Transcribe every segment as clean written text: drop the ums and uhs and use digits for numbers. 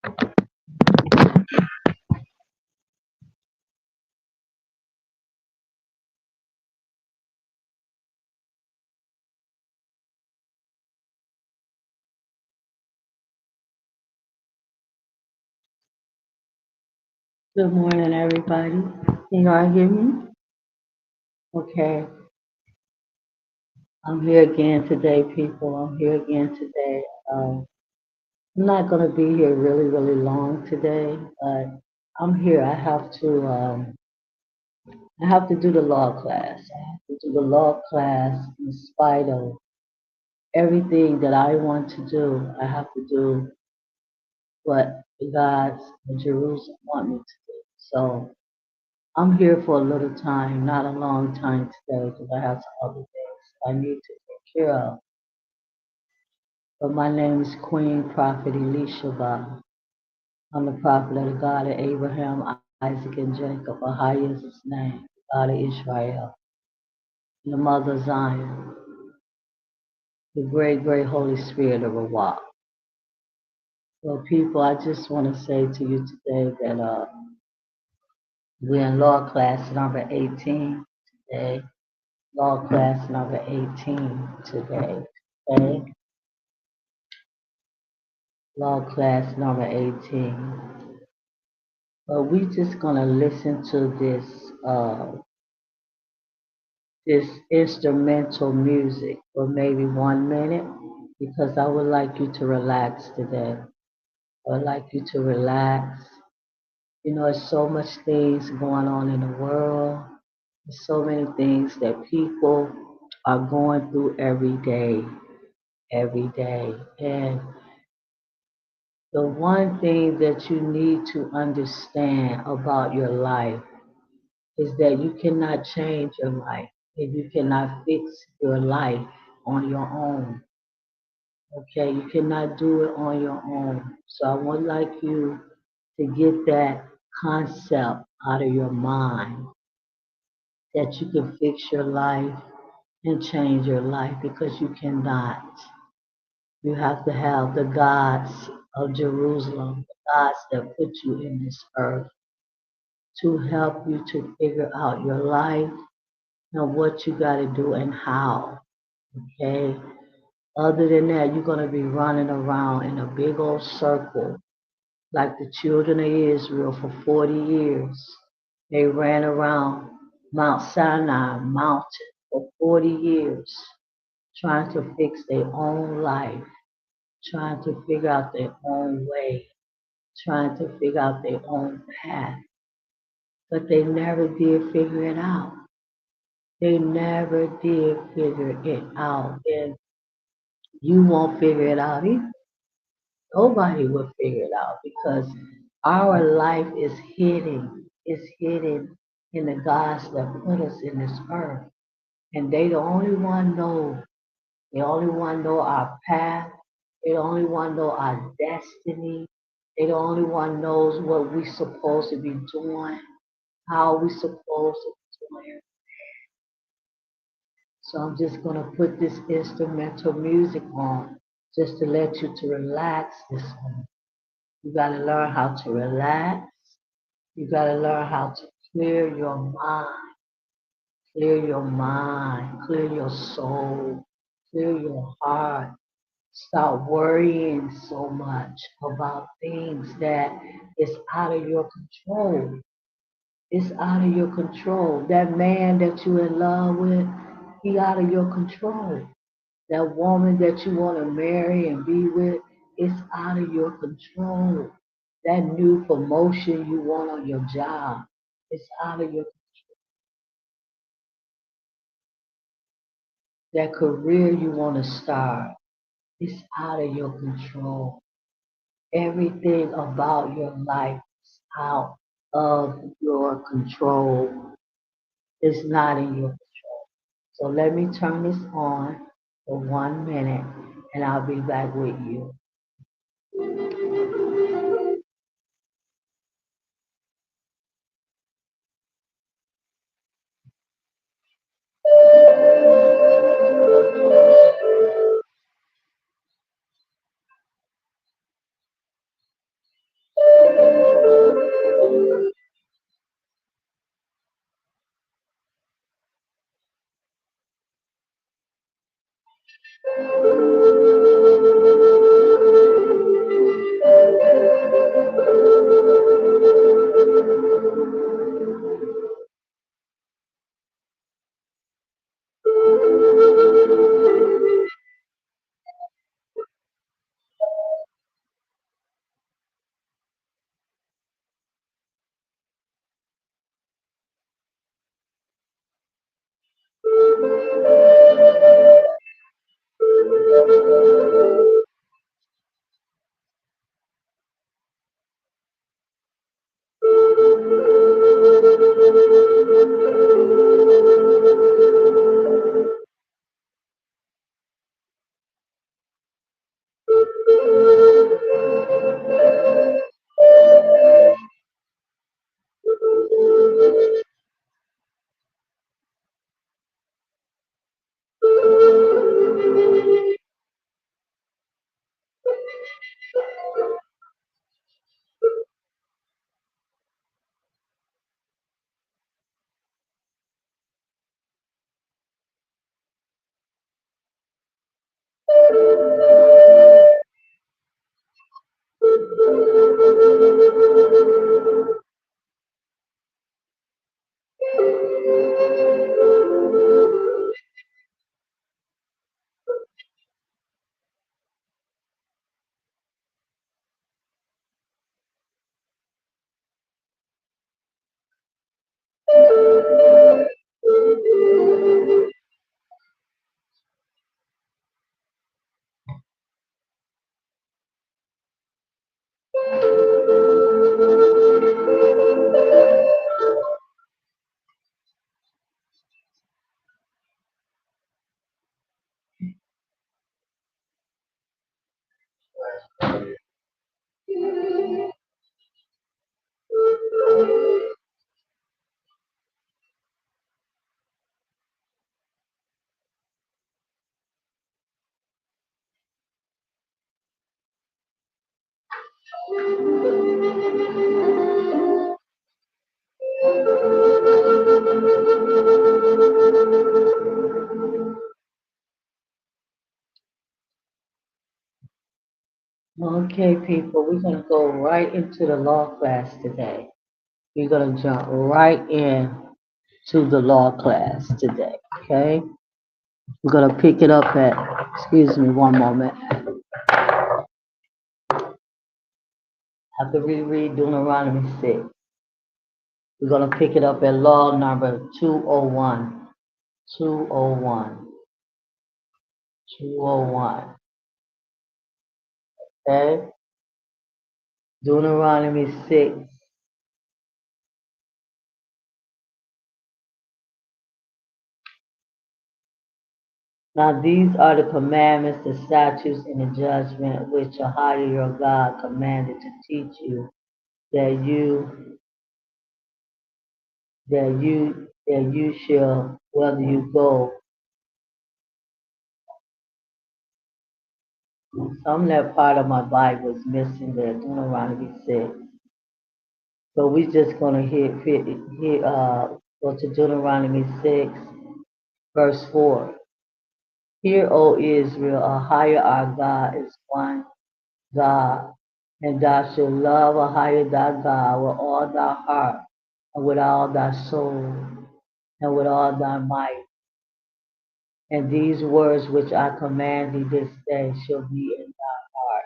Good morning, everybody. Can y'all hear me? Okay. I'm here again today, people. I'm here again today. I'm not going to be here really, really long today, but I'm here. I have to do the law class. I have to do the law class in spite of everything that I want to do. I have to do what the gods of Jerusalem want me to do. So I'm here for a little time, not a long time today, because I have some other things I need to take care of. But my name is Queen Prophet Elishaba. I'm the prophet of the God of Abraham, Isaac, and Jacob. Ahayah is his name, God of Israel, and the mother of Zion, the great, great Holy Spirit of Rawah. So, people, I just want to say to you today that we're in law class number 18 today. Law class number 18 today. Okay? Law class number 18. But we just gonna listen to this instrumental music for maybe 1 minute because I would like you to relax today. I would like you to relax. You know, there's so much things going on in the world. There's so many things that people are going through every day, every day. And the one thing that you need to understand about your life is that you cannot change your life and you cannot fix your life on your own. Okay, you cannot do it on your own. So I would like you to get that concept out of your mind that you can fix your life and change your life because you cannot. You have to have the gods of Jerusalem, the gods that put you in this earth to help you to figure out your life and what you got to do and how. Okay? Other than that, you're going to be running around in a big old circle like the children of Israel for 40 years. They ran around Mount Sinai mountain for 40 years trying to fix their own life, trying to figure out their own way, trying to figure out their own path. But they never did figure it out. They never did figure it out. And you won't figure it out either. Nobody will figure it out because our life is hidden in the gods that put us in this earth. And they the only one know, they only one know our path, they the only one know our destiny, they the only one knows what we supposed to be doing, how we supposed to be doing. So I'm just gonna put this instrumental music on just to let you to relax this one. You gotta learn how to relax. You gotta learn how to clear your mind, clear your mind, clear your soul, clear your heart. Stop worrying so much about things that is out of your control. It's out of your control. That man that you're in love with, he out of your control. That woman that you want to marry and be with, it's out of your control. That new promotion you want on your job, it's out of your that career you want to start, it's out of your control. Everything about your life is out of your control. It's not in your control. So let me turn this on for 1 minute and I'll be back with you. Okay, people, we're going to go right into the law class today. We're going to jump right in to the law class today, okay? We're going to pick it up at, excuse me one moment. I have to reread Deuteronomy 6. We're going to pick it up at law number 201. 201. 201. Okay? Deuteronomy 6. Now these are the commandments, the statutes, and the judgment which Ahayah your God commanded to teach you, that you shall, whether you go. Some of that part of my Bible is missing there, Deuteronomy 6. So we just gonna go to Deuteronomy 6, verse 4. Hear, O Israel, Ahayah our God is one God, and thou shalt love Ahayah thy God with all thy heart, and with all thy soul, and with all thy might. And these words which I command thee this day shall be in thy heart.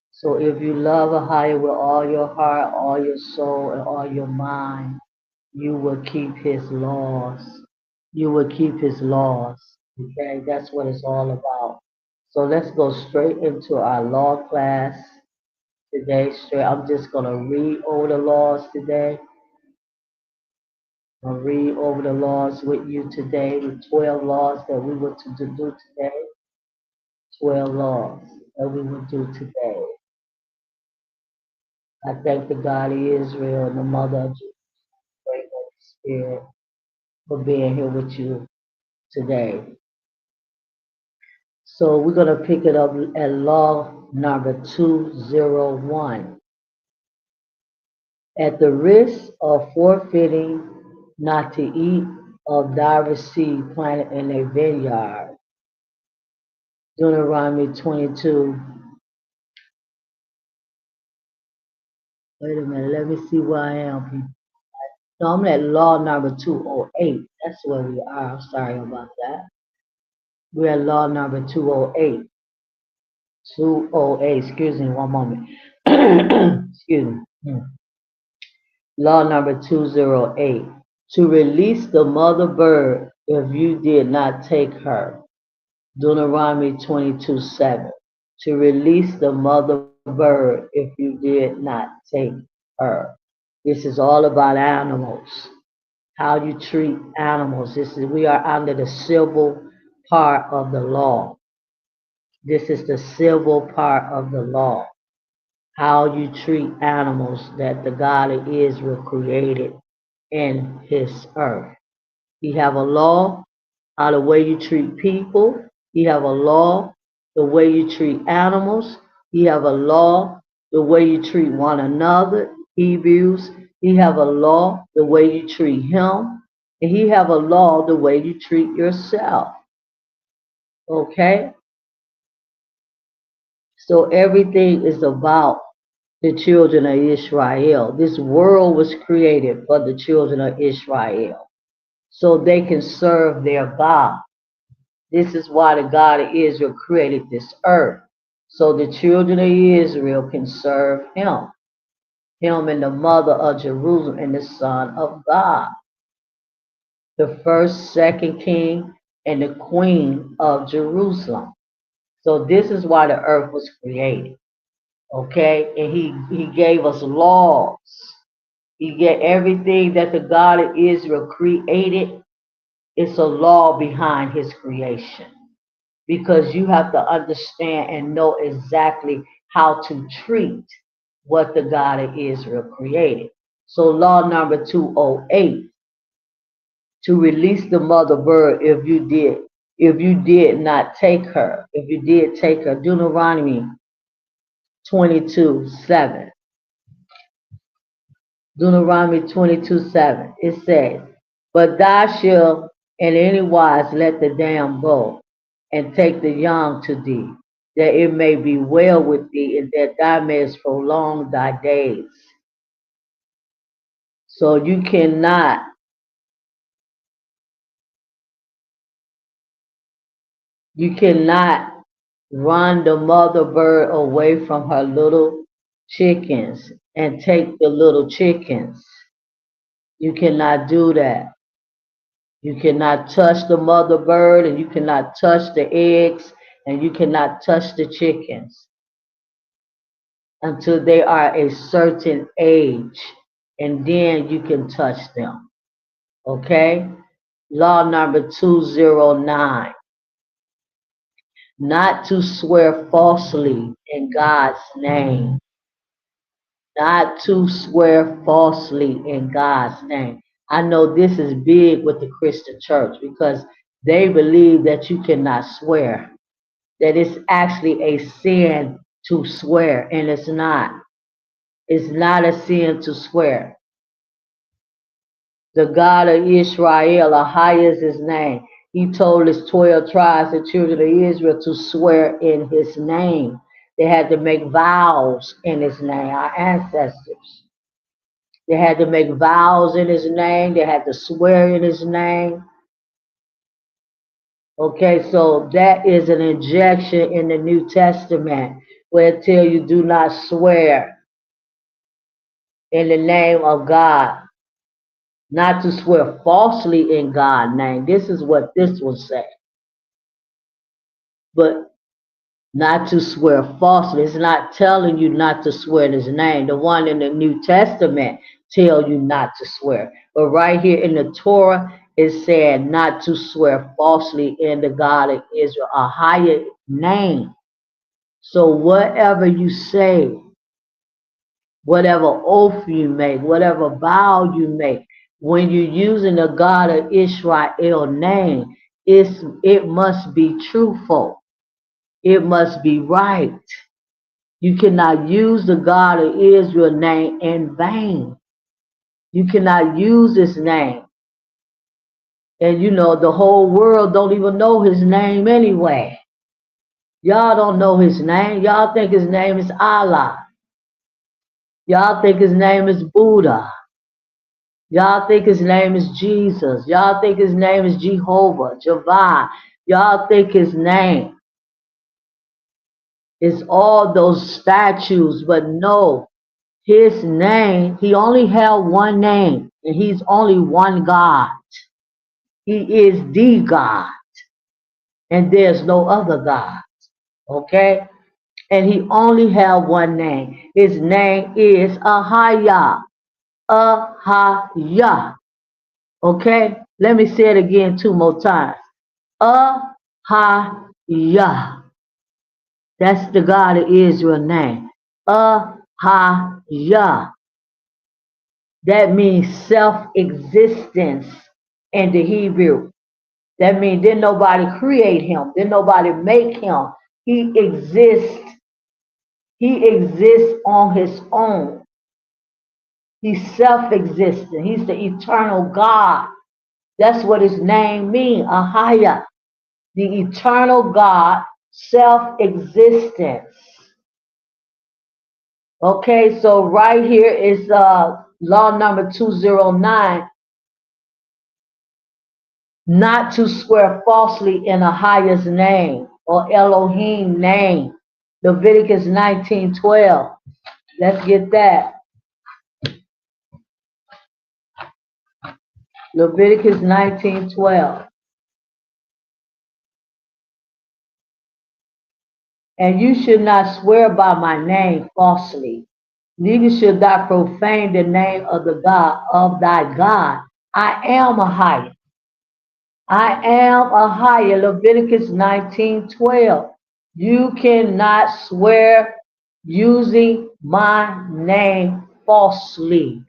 So if you love Ahayah with all your heart, all your soul, and all your mind, you will keep his laws. You will keep his laws. Okay, that's what it's all about. So let's go straight into our law class today. I'm just gonna read over the laws today. I'll read over the laws with you today, the 12 laws that we were to do today. 12 laws that we will do today. I thank the God of Israel and the Mother of Jesus, Great Holy Spirit, for being here with you today. So we're going to pick it up at law number 201. At the risk of forfeiting not to eat of thy seed planted in a vineyard. Deuteronomy 22. Wait a minute, let me see where I am. No, I'm at law number 208. That's where we are. I'm sorry about that. We're at law number 208. 208, excuse me one moment. Excuse me. Law number 208. To release the mother bird if you did not take her. Deuteronomy 22:7. To release the mother bird if you did not take her. This is all about animals. How you treat animals. We are under the civil part of the law. This is the civil part of the law. How you treat animals that the God of Israel created in his earth. He have a law, how the way you treat people. He have a law, the way you treat animals. He have a law, the way you treat one another. Hebrews. He have a law, the way you treat him. And he have a law, the way you treat yourself. Okay? So everything is about the children of Israel. This world was created for the children of Israel so they can serve their God. This is why the God of Israel created this earth, so the children of Israel can serve him and the mother of Jerusalem and the Son of God, the first, second king, and the queen of Jerusalem. So this is why the earth was created. Okay, and he gave us laws. He gave everything that the God of Israel created. It's a law behind his creation, because you have to understand and know exactly how to treat what the God of Israel created. So law number 208, to release the mother bird if you did not take her, if you did take her. Deuteronomy 22:7. Deuteronomy 22:7. It says, but thou shalt in any wise let the dam go, and take the young to thee, that it may be well with thee, and that thou mayest prolong thy days. So you cannot run the mother bird away from her little chickens and take the little chickens. You cannot do that. You cannot touch the mother bird, and you cannot touch the eggs, and you cannot touch the chickens until they are a certain age, and then you can touch them. Okay? Law number 209. Not to swear falsely in God's name. Not to swear falsely in God's name. I know this is big with the Christian church, because they believe that you cannot swear, that it's actually a sin to swear, and it's not. It's not a sin to swear. The God of Israel, Ahayah is his name. He told his 12 tribes, the children of Israel, to swear in his name. They had to make vows in his name, our ancestors. They had to make vows in his name. They had to swear in his name. Okay, so that is an injection in the New Testament where it tells you do not swear in the name of God. Not to swear falsely in God's name. This is what this will say. But not to swear falsely. It's not telling you not to swear in his name. The one in the New Testament tell you not to swear. But right here in the Torah, it said not to swear falsely in the God of Israel, a higher name. So whatever you say, whatever oath you make, whatever vow you make, when you're using the God of Israel name, it must be truthful. It must be right. You cannot use the God of Israel name in vain. You cannot use his name And you know, the whole world don't even know his name anyway. Y'all don't know his name. Y'all think his name is Allah. Y'all think his name is Buddha. Y'all think his name is Jesus. Y'all think his name is Jehovah, Javah. Y'all think his name is all those statues, but no, his name, he only held one name, and he's only one God. He is the God, and there's no other God. Okay? And he only held one name. His name is Ahayah. Ahayah. Okay? Let me say it again 2 more times. Ahayah. That's the God of Israel name. Ahayah. That means self-existence in the Hebrew. That means didn't nobody create him. Didn't nobody make him. He exists. He exists on his own. He's self-existent. He's the eternal God. That's what his name means. Ahayah. The eternal God, self-existence. Okay, so right here is law number 209. Not to swear falsely in Ahayah's name or Elohim name. Leviticus 19:12. Let's get that. Leviticus 19:12. And you should not swear by my name falsely, neither should thou profane the name of the God of thy God. I am Ahayah. I am Ahayah. Leviticus 19:12. You cannot swear using my name falsely.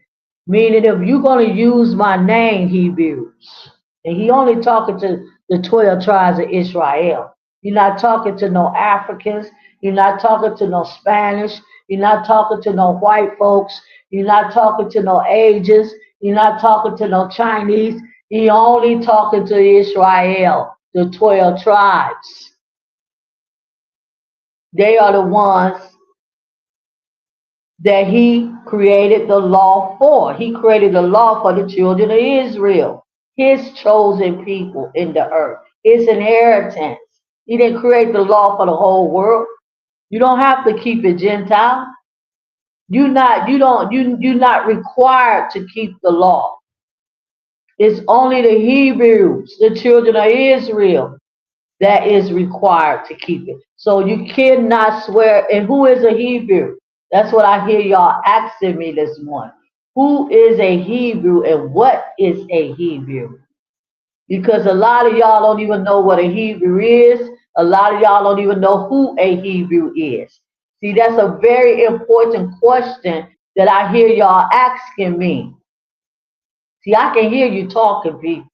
Meaning if you're going to use my name, Hebrews, and he only talking to the 12 tribes of Israel. You're not talking to no Africans. You're not talking to no Spanish. You're not talking to no white folks. You're not talking to no Asians. You're not talking to no Chinese. He only talking to Israel, the 12 tribes. They are the ones that he created the law for. He created the law for the children of Israel, his chosen people in the earth, his inheritance. He didn't create the law for the whole world. You don't have to keep it, Gentile. You're not required to keep the law. It's only the Hebrews, the children of Israel, that is required to keep it. So you cannot swear. And who is a Hebrew? That's what I hear y'all asking me this morning. Who is a Hebrew and what is a Hebrew? Because a lot of y'all don't even know what a Hebrew is. A lot of y'all don't even know who a Hebrew is. See, that's a very important question that I hear y'all asking me. See, I can hear you talking, people,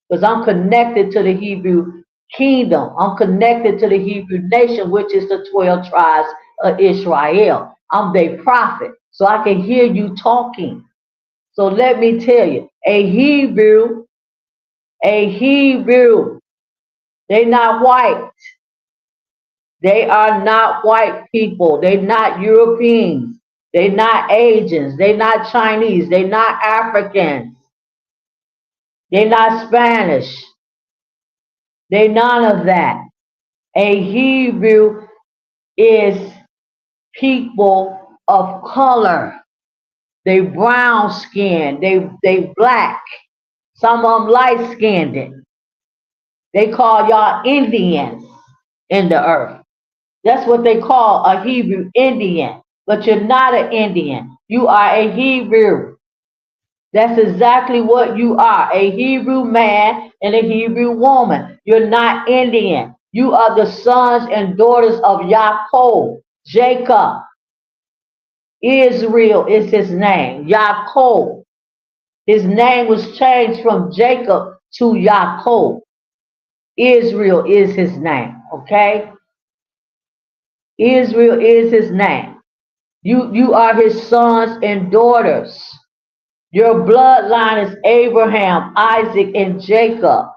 because I'm connected to the Hebrew kingdom. I'm connected to the Hebrew nation, which is the 12 tribes of Israel. I'm their prophet, so I can hear you talking. So let me tell you, a Hebrew, they're not white. They are not white people. They're not Europeans. They're not Asians. They're not Chinese. They're not Africans. They're not Spanish. They're none of that. A Hebrew is people of color. They brown skinned. They black. Some of them light skinned. They call y'all Indians in the earth. That's what they call a Hebrew Indian. But you're not an Indian. You are a Hebrew. That's exactly what you are. A Hebrew man and a Hebrew woman. You're not Indian. You are the sons and daughters of Yaakov, Jacob. Israel is his name. Yaakov. His name was changed from Jacob to Yaakov. Israel is his name. Okay? Israel is his name. You are his sons and daughters. Your bloodline is Abraham, Isaac, and Jacob.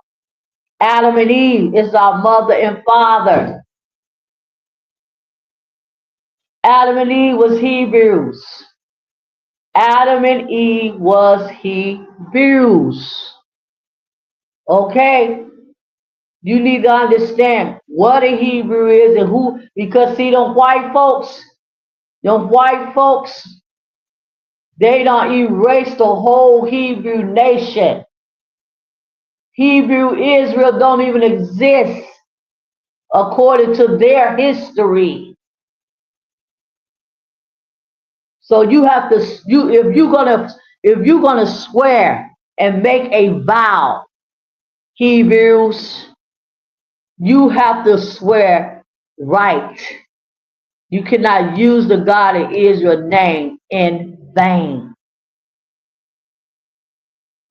Adam and Eve is our mother and father. Adam and Eve was Hebrews. Adam and Eve was Hebrews. Okay? You need to understand what a Hebrew is and who, because see, them white folks, they don't erase the whole Hebrew nation. Hebrew Israel don't even exist according to their history. So you have to, if you're gonna swear and make a vow, Hebrews, you have to swear right. You cannot use the God of Israel name in vain.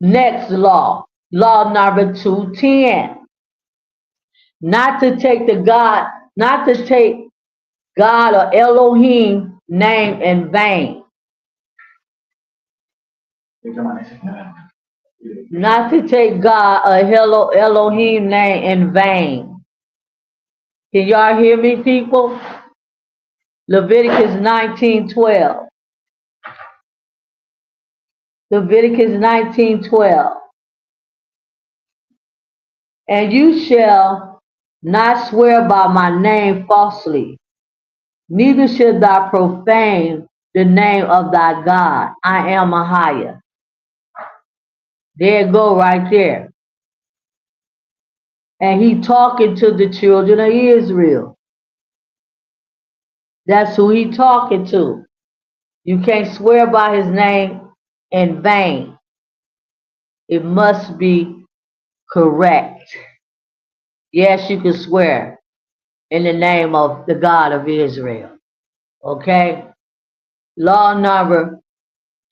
Next law, law number 210. Not to take God or Elohim name in vain. Not to take God or Elohim name in vain. Can y'all hear me, people? Leviticus 19:12. Leviticus 19:12. And you shall not swear by my name falsely, neither shall thou profane the name of thy God. I am Ahayah. There it go right there. And he talking to the children of Israel. That's who he talking to. You can't swear by his name in vain. It must be correct. Yes, you can swear in the name of the God of Israel. Okay? Law number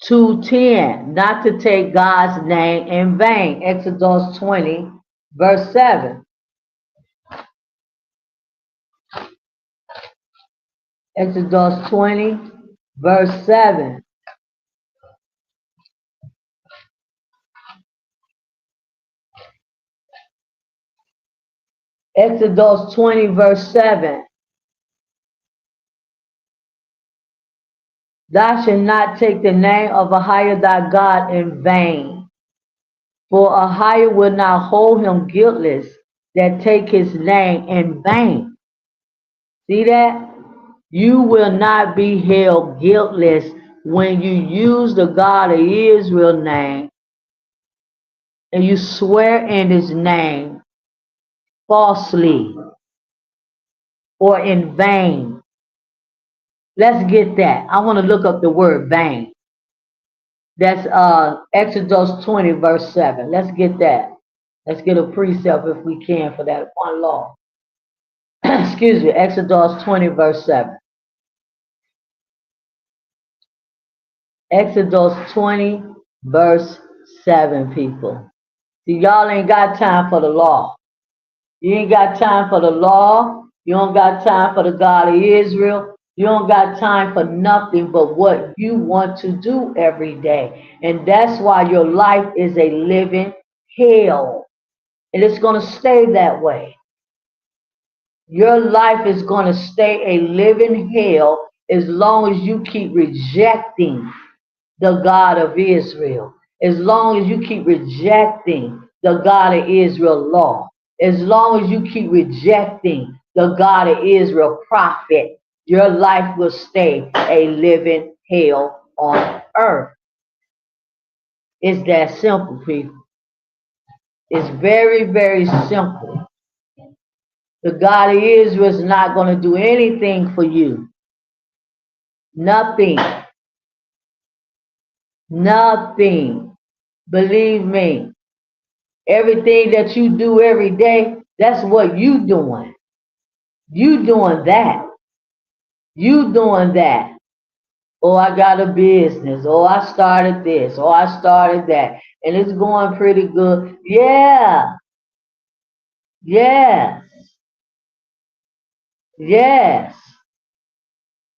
210, not to take God's name in vain. Exodus 20, verse 7. Exodus 20, verse 7. Exodus 20, verse 7. Thou shalt not take the name of Ahayah thy God in vain, for Ahayah will not hold him guiltless that take his name in vain. See that? You will not be held guiltless when you use the God of Israel name and you swear in his name falsely or in vain. Let's get that. I want to look up the word vain. That's Exodus 20, verse 7. Let's get that. Let's get a precept if we can for that one law. Excuse me, Exodus 20, verse 7. Exodus 20, verse 7, people. See, y'all ain't got time for the law. You ain't got time for the law. You don't got time for the God of Israel. You don't got time for nothing but what you want to do every day. And that's why your life is a living hell. And it's going to stay that way. Your life is going to stay a living hell as long as you keep rejecting the God of Israel. As long as you keep rejecting the God of Israel law. As long as you keep rejecting the God of Israel prophet, your life will stay a living hell on earth. It's that simple, people. It's very, very simple. The God of Israel is not going to do anything for you. Nothing. Nothing. Believe me. Everything that you do every day, that's what you doing. You doing that. You doing that. Oh, I got a business. Oh, I started this. Oh, I started that. And it's going pretty good. Yeah. Yes. Yes.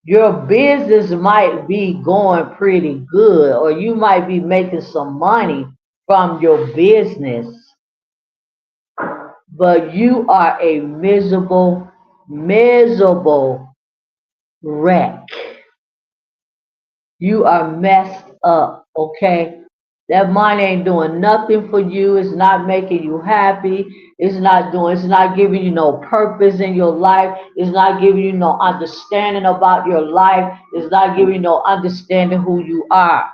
Your business might be going pretty good, or you might be making some money from your business, but you are a miserable wreck. You are messed up, okay? That money ain't doing nothing for you. It's not making you happy. It's not giving you no purpose in your life. It's not giving you no understanding about your life. It's not giving you no understanding who you are.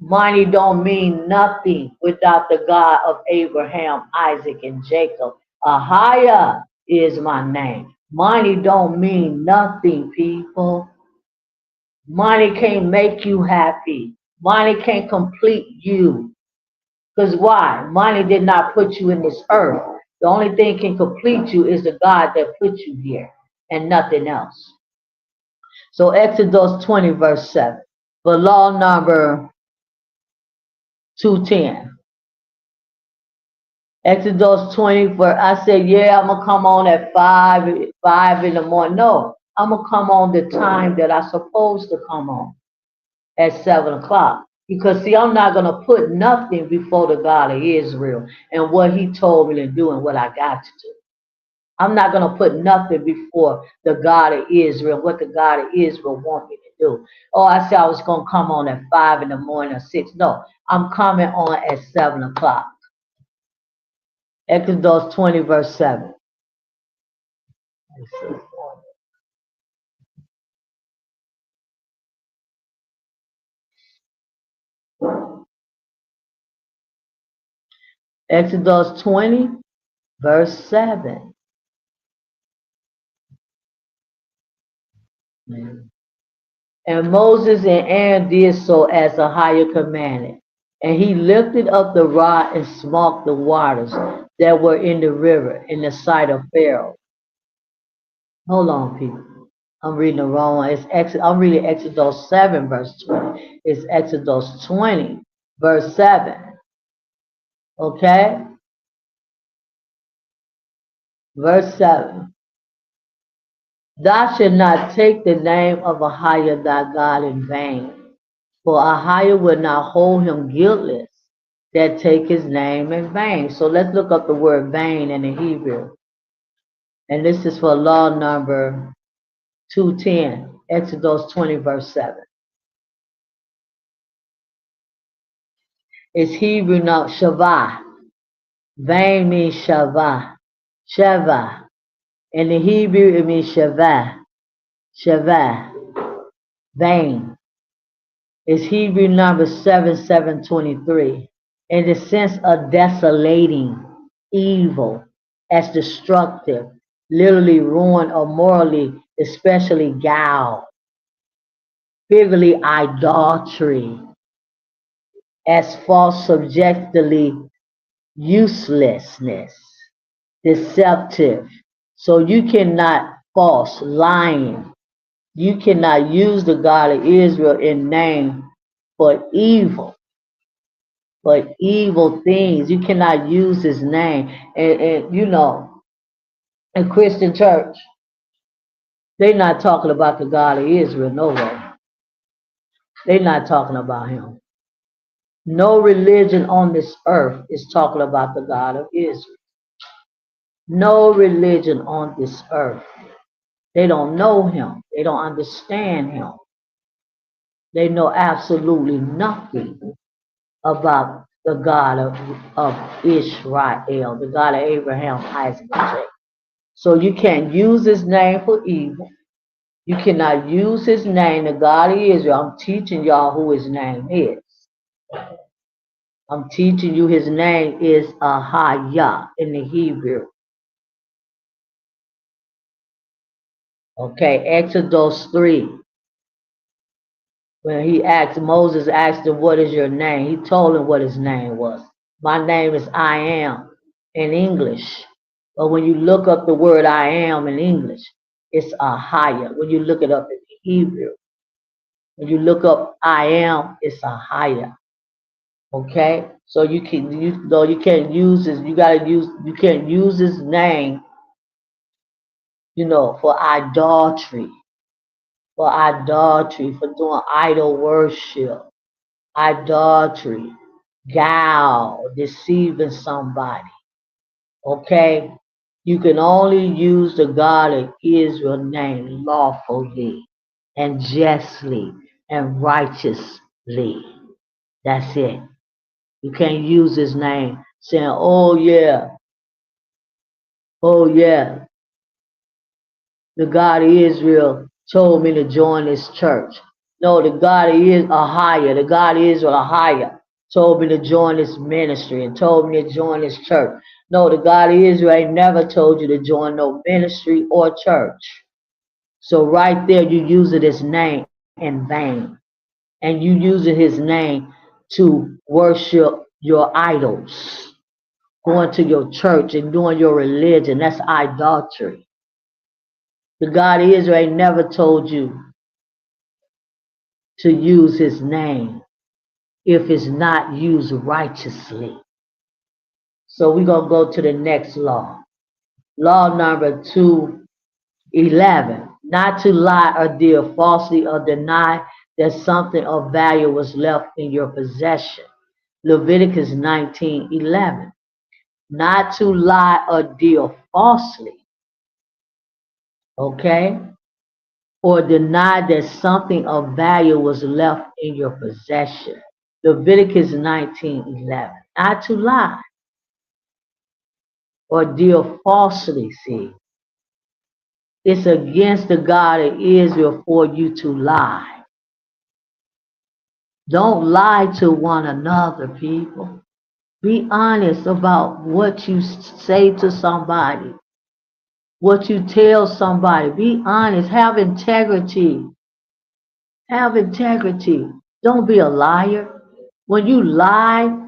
Money don't mean nothing without the God of Abraham, Isaac, and Jacob. Ahayah is my name. Money don't mean nothing, people. Money can't make you happy. Money can't complete you. Because why? Money did not put you in this earth. The only thing can complete you is the God that put you here and nothing else. So Exodus 20 verse 7. For law number 210. Exodus 20 for I said, yeah, I'm gonna come on at 5 in the morning. No, I'm gonna come on the time that I'm supposed to come on. At 7 o'clock. Because see, I'm not gonna put nothing before the God of Israel and what he told me to do and what I got to do. I'm not gonna put nothing before the God of Israel, what the God of Israel want me to do. Oh, I said I was gonna come on at 5 in the morning or 6. No, I'm coming on at 7 o'clock. Exodus 20 verse 7. Exodus 20 verse 7. And Moses and Aaron did so as Ahayah commanded. And he lifted up the rod and smote the waters that were in the river in the sight of Pharaoh. Hold on, people. I'm reading the wrong one. I'm reading Exodus 7, verse 20. It's Exodus 20, verse 7. Okay? Verse 7. Thou shalt not take the name of Ahayah thy God in vain, for Ahayah will not hold him guiltless that take his name in vain. So let's look up the word vain in the Hebrew. And this is for law number 210, Exodus 20, verse 7. It's Hebrew now, shavah. Vain means shavah. Shavah. In the Hebrew, it means shavah. Shavah. Vain. It's Hebrew number 7723. In the sense of desolating, evil, as destructive, literally ruin or morally, especially gal, figuratively idolatry, as false subjectively uselessness, deceptive. So you cannot false, lying. You cannot use the God of Israel in name for evil. But evil things, you cannot use his name. And you know, in Christian church, they're not talking about the God of Israel, no way. They're not talking about him. No religion on this earth is talking about the God of Israel. No religion on this earth. They don't know him. They don't understand him. They know absolutely nothing about the God of Israel, the God of Abraham, Isaac, and Jacob. So you can't use his name for evil. You cannot use his name, the God of Israel. I'm teaching y'all who his name is. I'm teaching you his name is Ahayah in the Hebrew. Okay, Exodus 3. When Moses asked him, what is your name? He told him what his name was. My name is I am in English. But when you look up the word I am in English, it's Ahayah. When you look it up in Hebrew, when you look up I am, it's Ahayah. Okay? So you can't use his, you can't use his name, for idolatry. for idolatry, for doing idol worship, idolatry, guile, deceiving somebody. Okay? You can only use the God of Israel name lawfully and justly and righteously. That's it. You can't use his name saying, oh yeah, the God of Israel told me to join this church. No, the God of Israel, Ahayah, the God of Israel, Ahayah, told me to join this ministry and told me to join this church. No, the God of Israel ain't never told you to join no ministry or church. So right there, you using his name in vain. And you using his name to worship your idols. Going to your church and doing your religion. That's idolatry. The God of Israel ain't never told you to use his name if it's not used righteously. So we're going to go to the next law. Law number 211. Not to lie or deal falsely or deny that something of value was left in your possession. Leviticus 19:11. Not to lie or deal falsely, okay? Or deny that something of value was left in your possession. Leviticus 19:11. Not to lie or deal falsely, see. It's against the God of Israel for you to lie. Don't lie to one another, people. Be honest about what you say to somebody, what you tell somebody. Be honest. Have integrity. Have integrity. Don't be a liar. When you lie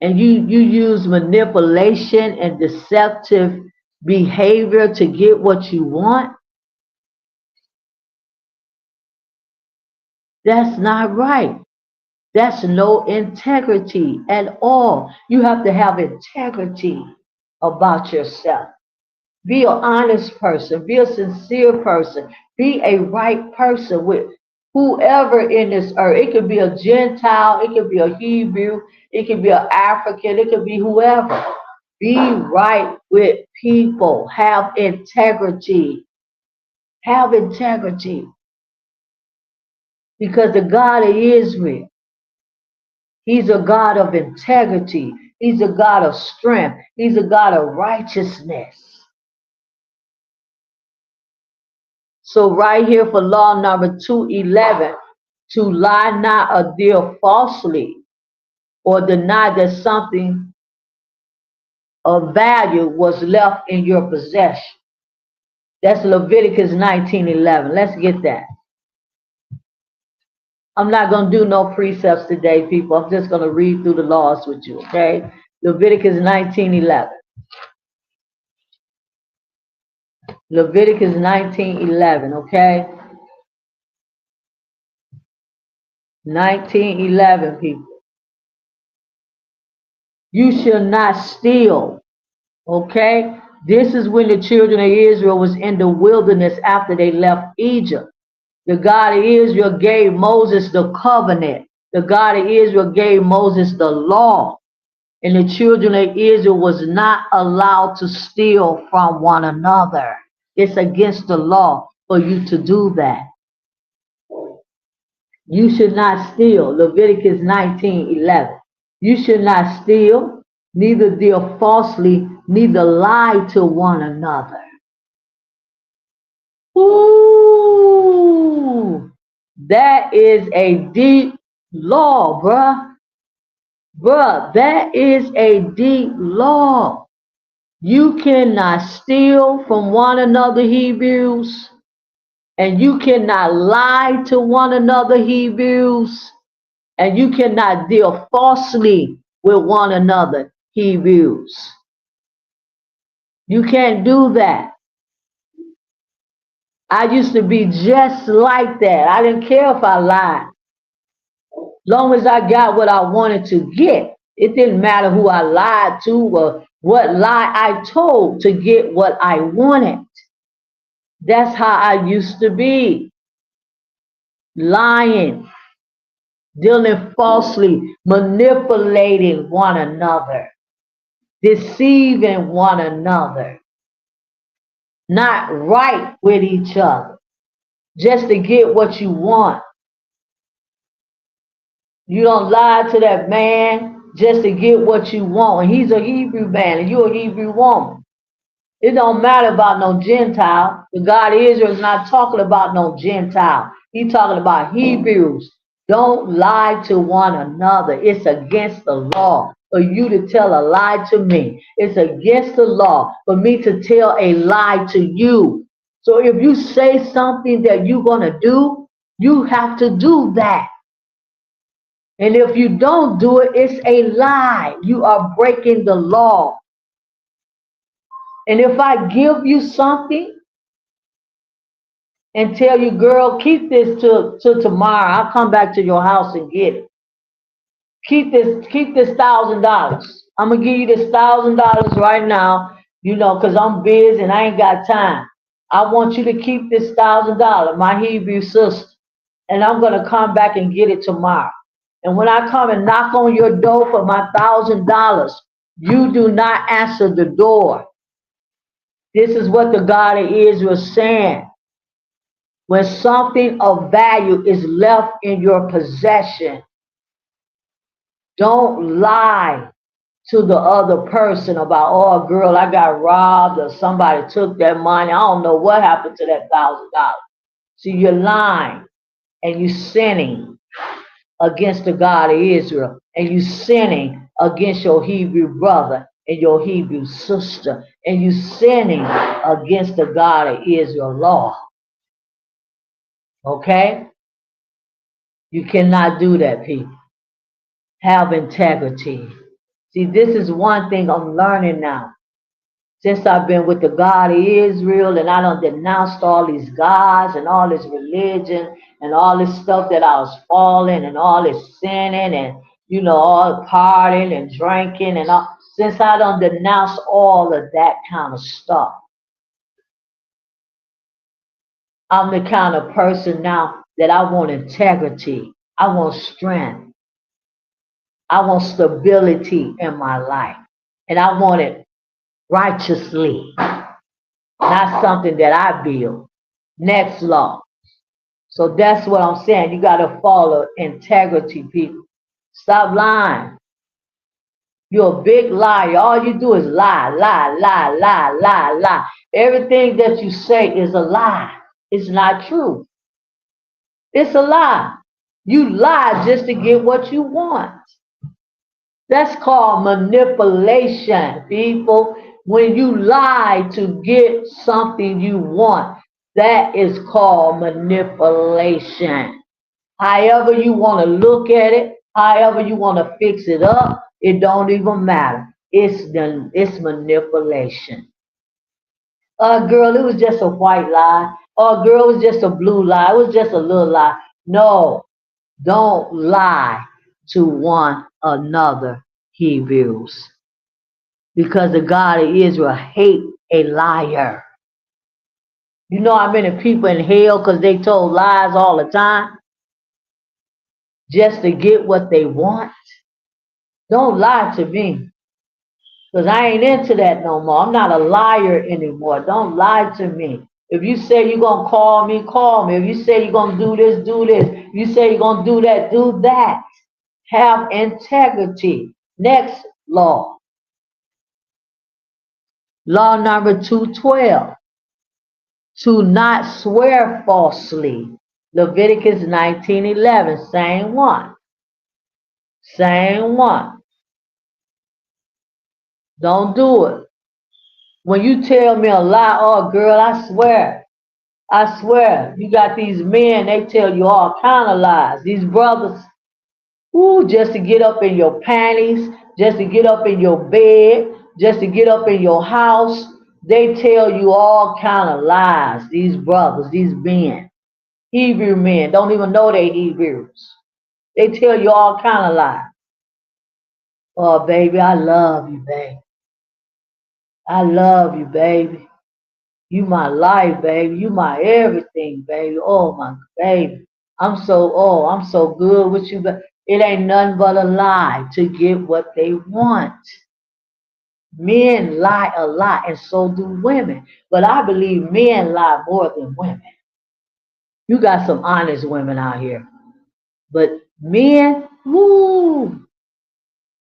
and you use manipulation and deceptive behavior to get what you want, that's not right. That's no integrity at all. You have to have integrity about yourself. Be an honest person. Be a sincere person. Be a right person with whoever in this earth. It could be a Gentile. It could be a Hebrew. It could be an African. It could be whoever. Be right with people. Have integrity. Have integrity. Because the God of Israel, he's a God of integrity. He's a God of strength. He's a God of righteousness. So right here for law number 211, to lie not or deal falsely or deny that something of value was left in your possession. That's Leviticus 19:11. Let's get that. I'm not going to do no precepts today, people. I'm just going to read through the laws with you, okay? Leviticus 19:11. Leviticus 19:11, okay? 19:11, people. You shall not steal. Okay? This is when the children of Israel was in the wilderness after they left Egypt. The God of Israel gave Moses the covenant. The God of Israel gave Moses the law. And the children of Israel was not allowed to steal from one another. It's against the law for you to do that. You should not steal. Leviticus 19:11. You should not steal, neither deal falsely, neither lie to one another. Ooh, that is a deep law, bruh. Bruh, that is a deep law. You cannot steal from one another, Hebrews, and you cannot lie to one another, Hebrews, and you cannot deal falsely with one another, Hebrews. You can't do that. I used to be just like that. I didn't care if I lied. Long as I got what I wanted to get. It didn't matter who I lied to or what lie I told to get what I wanted. That's how I used to be. lying, dealing falsely, manipulating one another, deceiving one another, not right with each other, just to get what you want. You don't lie to that man just to get what you want. And he's a Hebrew man and you're a Hebrew woman. It don't matter about no Gentile. The God of Israel is not talking about no Gentile. He's talking about Hebrews. Don't lie to one another. It's against the law for you to tell a lie to me. It's against the law for me to tell a lie to you. So if you say something that you're going to do, you have to do that. And if you don't do it, it's a lie. You are breaking the law. And if I give you something and tell you, girl, keep this till tomorrow, I'll come back to your house and get it. Keep this $1,000. I'm gonna give you this $1,000 right now, because I'm busy and I ain't got time. I want you to keep this $1,000, my Hebrew sister, and I'm gonna come back and get it tomorrow. And when I come and knock on your door for my $1,000, you do not answer the door. This is what the God of Israel is saying. When something of value is left in your possession, don't lie to the other person about, oh, girl, I got robbed or somebody took that money. I don't know what happened to that $1,000. See, you're lying and you're sinning against the God of Israel, and you're sinning against your Hebrew brother and your Hebrew sister, and you're sinning against the God of Israel law. Okay? You cannot do that, people. Have integrity. See, this is one thing I'm learning now. Since I've been with the God of Israel and I done denounced all these gods and all this religion and all this stuff that I was falling and all this sinning and, all partying and drinking and all. Since I done denounced all of that kind of stuff, I'm the kind of person now that I want integrity. I want strength. I want stability in my life. And I want it righteously, not something that I build. Next law. So that's what I'm saying. You got to follow integrity, people. Stop lying. You're a big liar. All you do is lie, lie, lie, lie, lie, lie. Everything that you say is a lie. It's not true. It's a lie. You lie just to get what you want. That's called manipulation, people. When you lie to get something you want, that is called manipulation. However you want to look at it, however you want to fix it up, it don't even matter. It's manipulation. Girl, it was just a white lie. Girl, it was just a blue lie. It was just a little lie. No, don't lie to one another, Hebrews. Because the God of Israel hate a liar. You know how many people in hell because they told lies all the time just to get what they want? Don't lie to me. Because I ain't into that no more. I'm not a liar anymore. Don't lie to me. If you say you're going to call me, call me. If you say you're going to do this, do this. If you say you're going to do that, do that. Have integrity. Next law. Law number 212. To not swear falsely. Leviticus 19:11. Same one. Same one. Don't do it. When you tell me a lie, oh girl, I swear, you got these men, they tell you all kind of lies. These brothers, just to get up in your panties, just to get up in your bed, just to get up in your house. They tell you all kind of lies. These brothers, these men, Hebrew men, don't even know they Hebrews. They tell you all kind of lies. Oh, baby, I love you, baby. I love you, baby. You my life, baby. You my everything, baby. Oh, my baby. I'm so good with you, but it ain't nothing but a lie to get what they want. Men lie a lot, and so do women. But I believe men lie more than women. You got some honest women out here. But men, woo,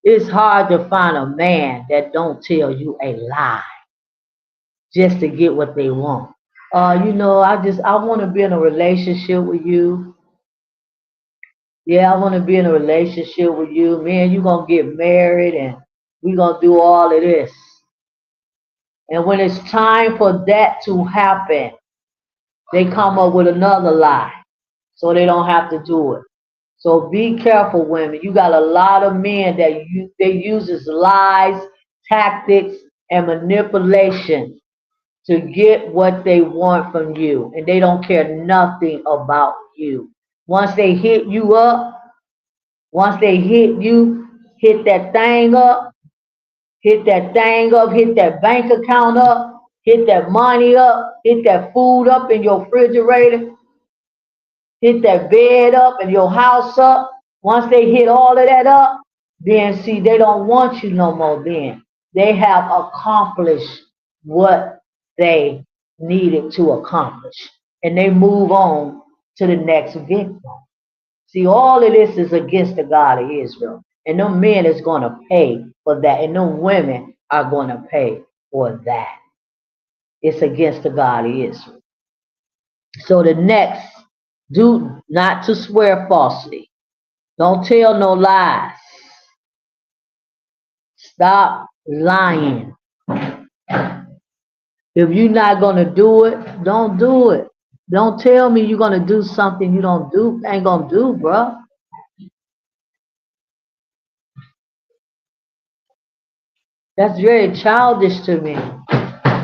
it's hard to find a man that don't tell you a lie just to get what they want. I want to be in a relationship with you. Yeah, I want to be in a relationship with you. Man, you going to get married and we going to do all of this. And when it's time for that to happen, they come up with another lie so they don't have to do it. So be careful, women. You got a lot of men that they uses lies, tactics, and manipulation to get what they want from you, and they don't care nothing about you. Once they hit you up, once they hit you, hit that thing up, hit that thing up, hit that bank account up, hit that money up, hit that food up in your refrigerator, hit that bed up and your house up. Once they hit all of that up, then see, they don't want you no more then. They have accomplished what they needed to accomplish. And they move on to the next victim. See, all of this is against the God of Israel. And them men is going to pay for that. And them women are going to pay for that. It's against the God of Israel. So the next, do not to swear falsely. Don't tell no lies. Stop lying. If you're not going to do it, don't do it. Don't tell me you're going to do something you don't do, ain't going to do, bruh. That's very childish to me.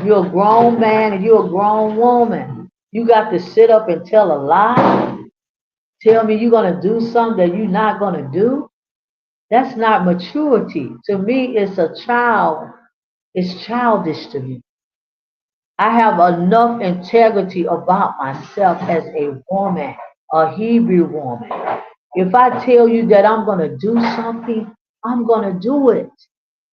You're a grown man and you're a grown woman. You got to sit up and tell a lie? Tell me you're going to do something that you're not going to do? That's not maturity. To me, it's a child. It's childish to me. I have enough integrity about myself as a woman, a Hebrew woman. If I tell you that I'm going to do something, I'm going to do it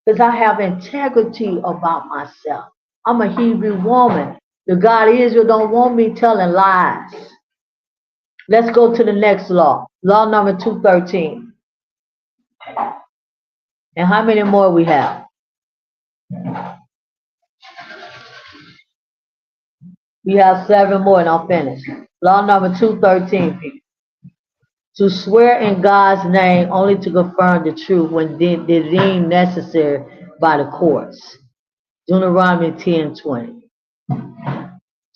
because I have integrity about myself. I'm a Hebrew woman. The God of Israel don't want me telling lies. Let's go to the next law. Law number 213. And how many more we have? We have 7 more and I'm finished. Law number 213, people. To swear in God's name only to confirm the truth when deemed necessary by the courts. Deuteronomy 10:20.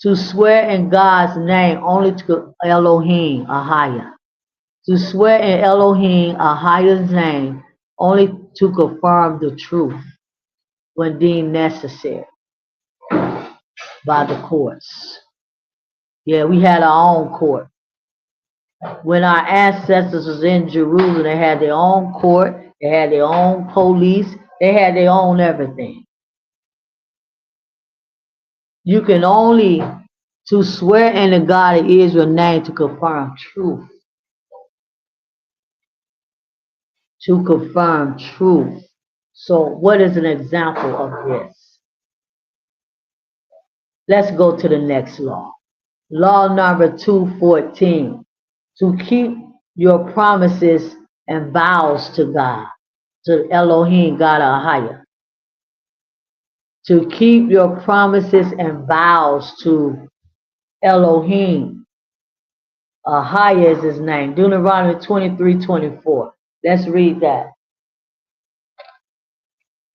To swear in God's name only to Elohim, Ahayah. To swear in Elohim, Ahayah's name only to confirm the truth when deemed necessary by the courts. Yeah, we had our own court. When our ancestors was in Jerusalem, they had their own court, they had their own police, they had their own everything. You can only to swear in the God of Israel's name to confirm truth. To confirm truth. So what is an example of this? Let's go to the next law. Law number 214. To keep your promises and vows to God, to Elohim, God of Ahayah. To keep your promises and vows to Elohim. Ahayah is his name. Deuteronomy 23:24. Let's read that.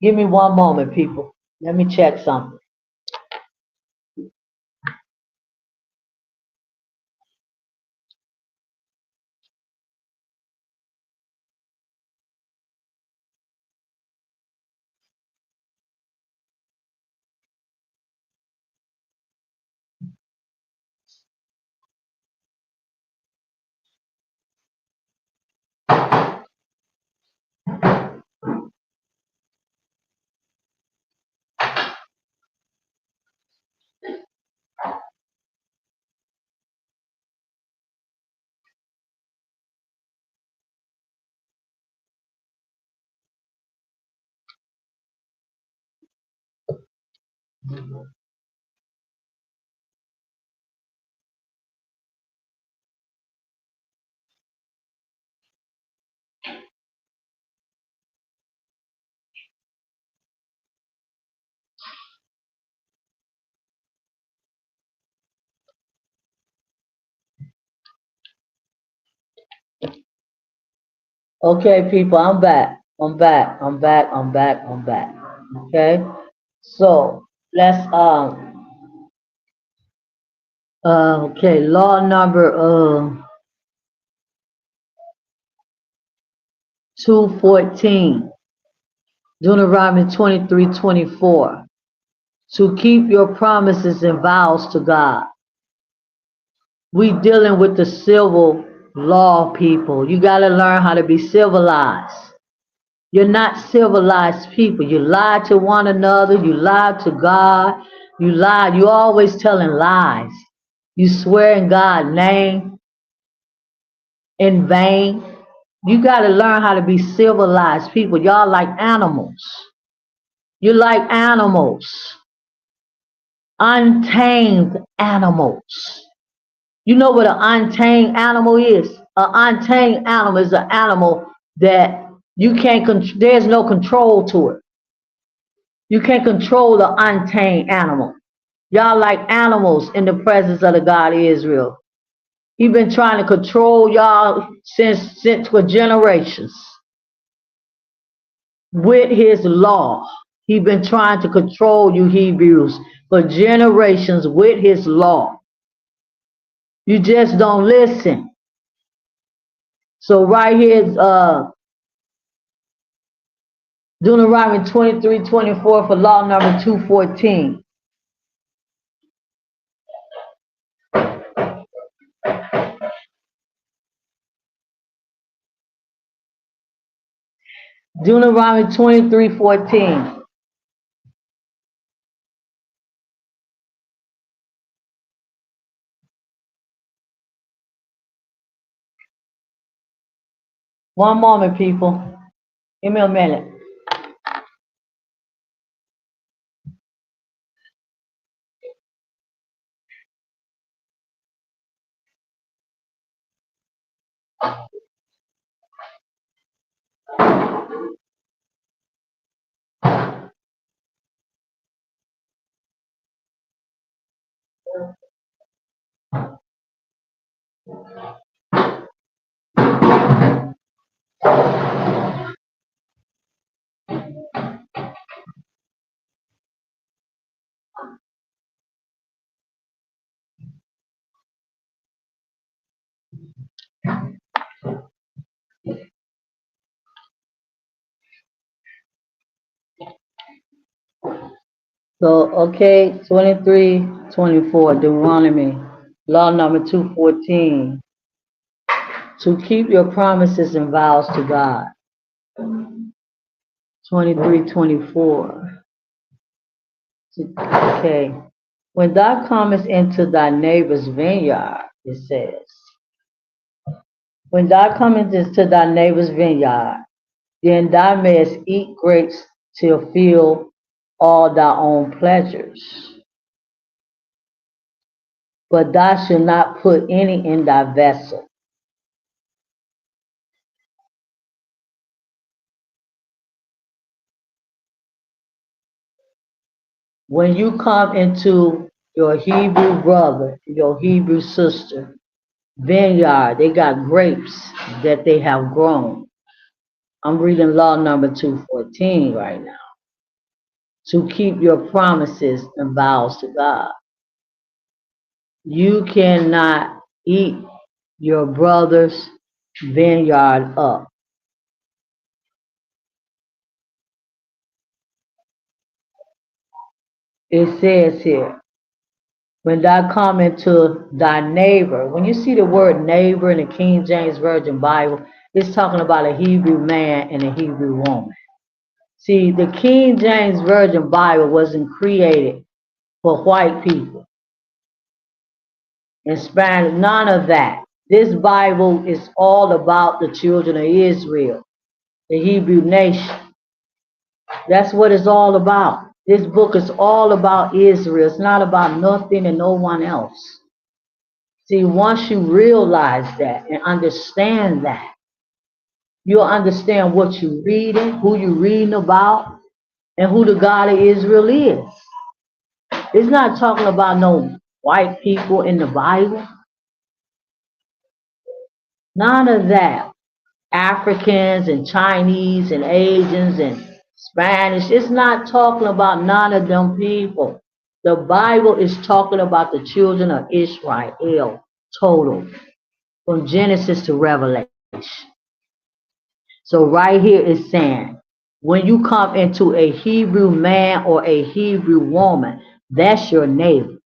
Give me one moment, people. Let me check something. Okay, people, I'm back. I'm back. I'm back. I'm back. I'm back. Okay. So let's okay, law number 214. Deuteronomy 23:24. To keep your promises and vows to God. We dealing with the civil law, people. You gotta learn how to be civilized. You're not civilized people. You lie to one another. You lie to God. You lie. You always telling lies. You swear in God's name in vain. You got to learn how to be civilized people. Y'all like animals. You like animals. Untamed animals. You know what an untamed animal is? An untamed animal is an animal that you can't, there's no control to it. You can't control the untamed animal. Y'all like animals in the presence of the God of Israel. He been trying to control y'all since for generations with his law. He been trying to control you Hebrews for generations with his law. You just don't listen. So right here is Deuteronomy 23:24 for law number 214. Deuteronomy 23:14. One moment, people. Give me a minute. So, okay, 23:24, Deuteronomy, law number 214. To keep your promises and vows to God. 23:24. Okay. When thou comest into thy neighbor's vineyard, it says, when thou comest into thy neighbor's vineyard, then thou mayest eat grapes till fill all thy own pleasures. But thou shalt not put any in thy vessel. When you come into your Hebrew brother, your Hebrew sister, vineyard, they got grapes that they have grown. I'm reading law number 214 right now. To keep your promises and vows to God. You cannot eat your brother's vineyard up. It says here, when thou come into thy neighbor, when you see the word neighbor in the King James Version Bible, it's talking about a Hebrew man and a Hebrew woman. See, the King James Version Bible wasn't created for white people. In Spanish, none of that. This Bible is all about the children of Israel, the Hebrew nation. That's what it's all about. This book is all about Israel. It's not about nothing and no one else. See, once you realize that and understand that, you'll understand what you're reading, who you're reading about, and who the God of Israel is. It's not talking about no white people in the Bible. None of that. Africans and Chinese and Asians and Spanish. It's not talking about none of them people. The Bible is talking about the children of Israel, total, from Genesis to Revelation. So right here it's saying, when you come into a Hebrew man or a Hebrew woman, that's your neighbor.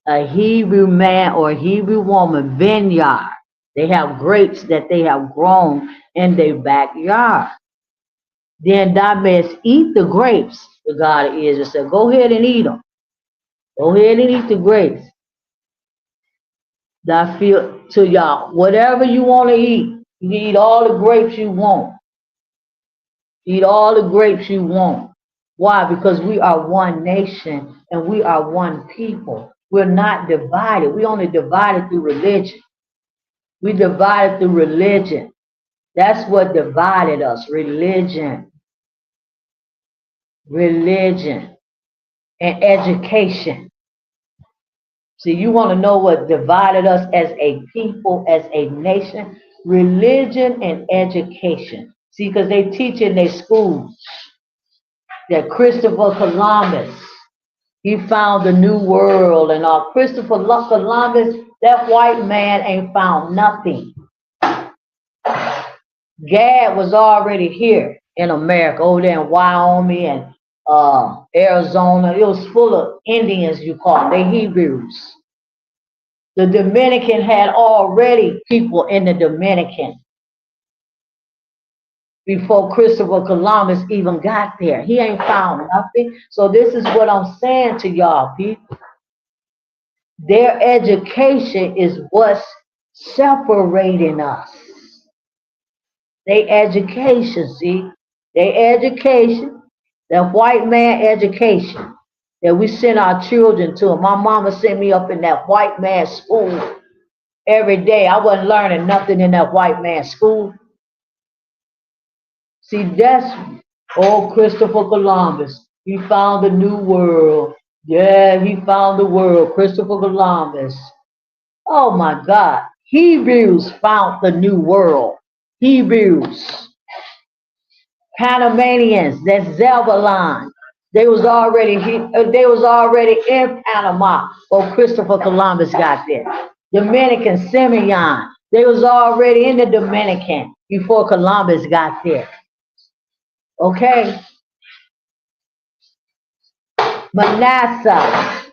A Hebrew man or a Hebrew woman vineyard. They have grapes that they have grown in their backyard. Then thou mayest eat the grapes, the God of Israel said. Go ahead and eat them. Go ahead and eat the grapes. Thou feel to y'all, whatever you want to eat. You can eat all the grapes you want. Eat all the grapes you want. Why? Because we are one nation and we are one people. We're not divided. We only divided through religion. We divided through religion. That's what divided us. Religion. Religion. And education. See, you want to know what divided us as a people, as a nation? Religion and education. See, because they teach in their schools that Christopher Columbus, he found the new world and all. Christopher Columbus, that white man ain't found nothing. Gad was already here in America, over there in Wyoming and Arizona. It was full of Indians, you call them. They Hebrews. The Dominican had already people in the Dominican before Christopher Columbus even got there. He ain't found nothing. So this is what I'm saying to y'all, people. Their education is what's separating us. They education, see? They education, the white man education that we send our children to. My mama sent me up in that white man's school every day. I wasn't learning nothing in that white man's school. See, that's old Christopher Columbus. He found the new world. Yeah, he found the world. Christopher Columbus. Oh my God. Hebrews found the new world. Hebrews. Panamanians, that's Zebulon. They was already in Panama before Christopher Columbus got there. Dominican, Simeon. They was already in the Dominican before Columbus got there. Okay? Manasseh,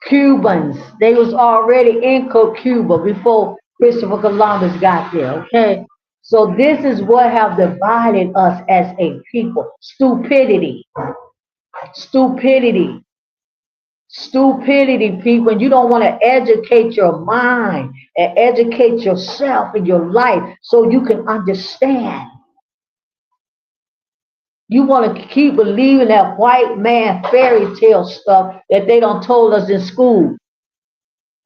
Cubans, they was already in Cuba before Christopher Columbus got there, okay? So this is what have divided us as a people. Stupidity. Stupidity. Stupidity, people. You don't want to educate your mind and educate yourself in your life so you can understand. You want to keep believing that white man fairy tale stuff that they don't told us in school.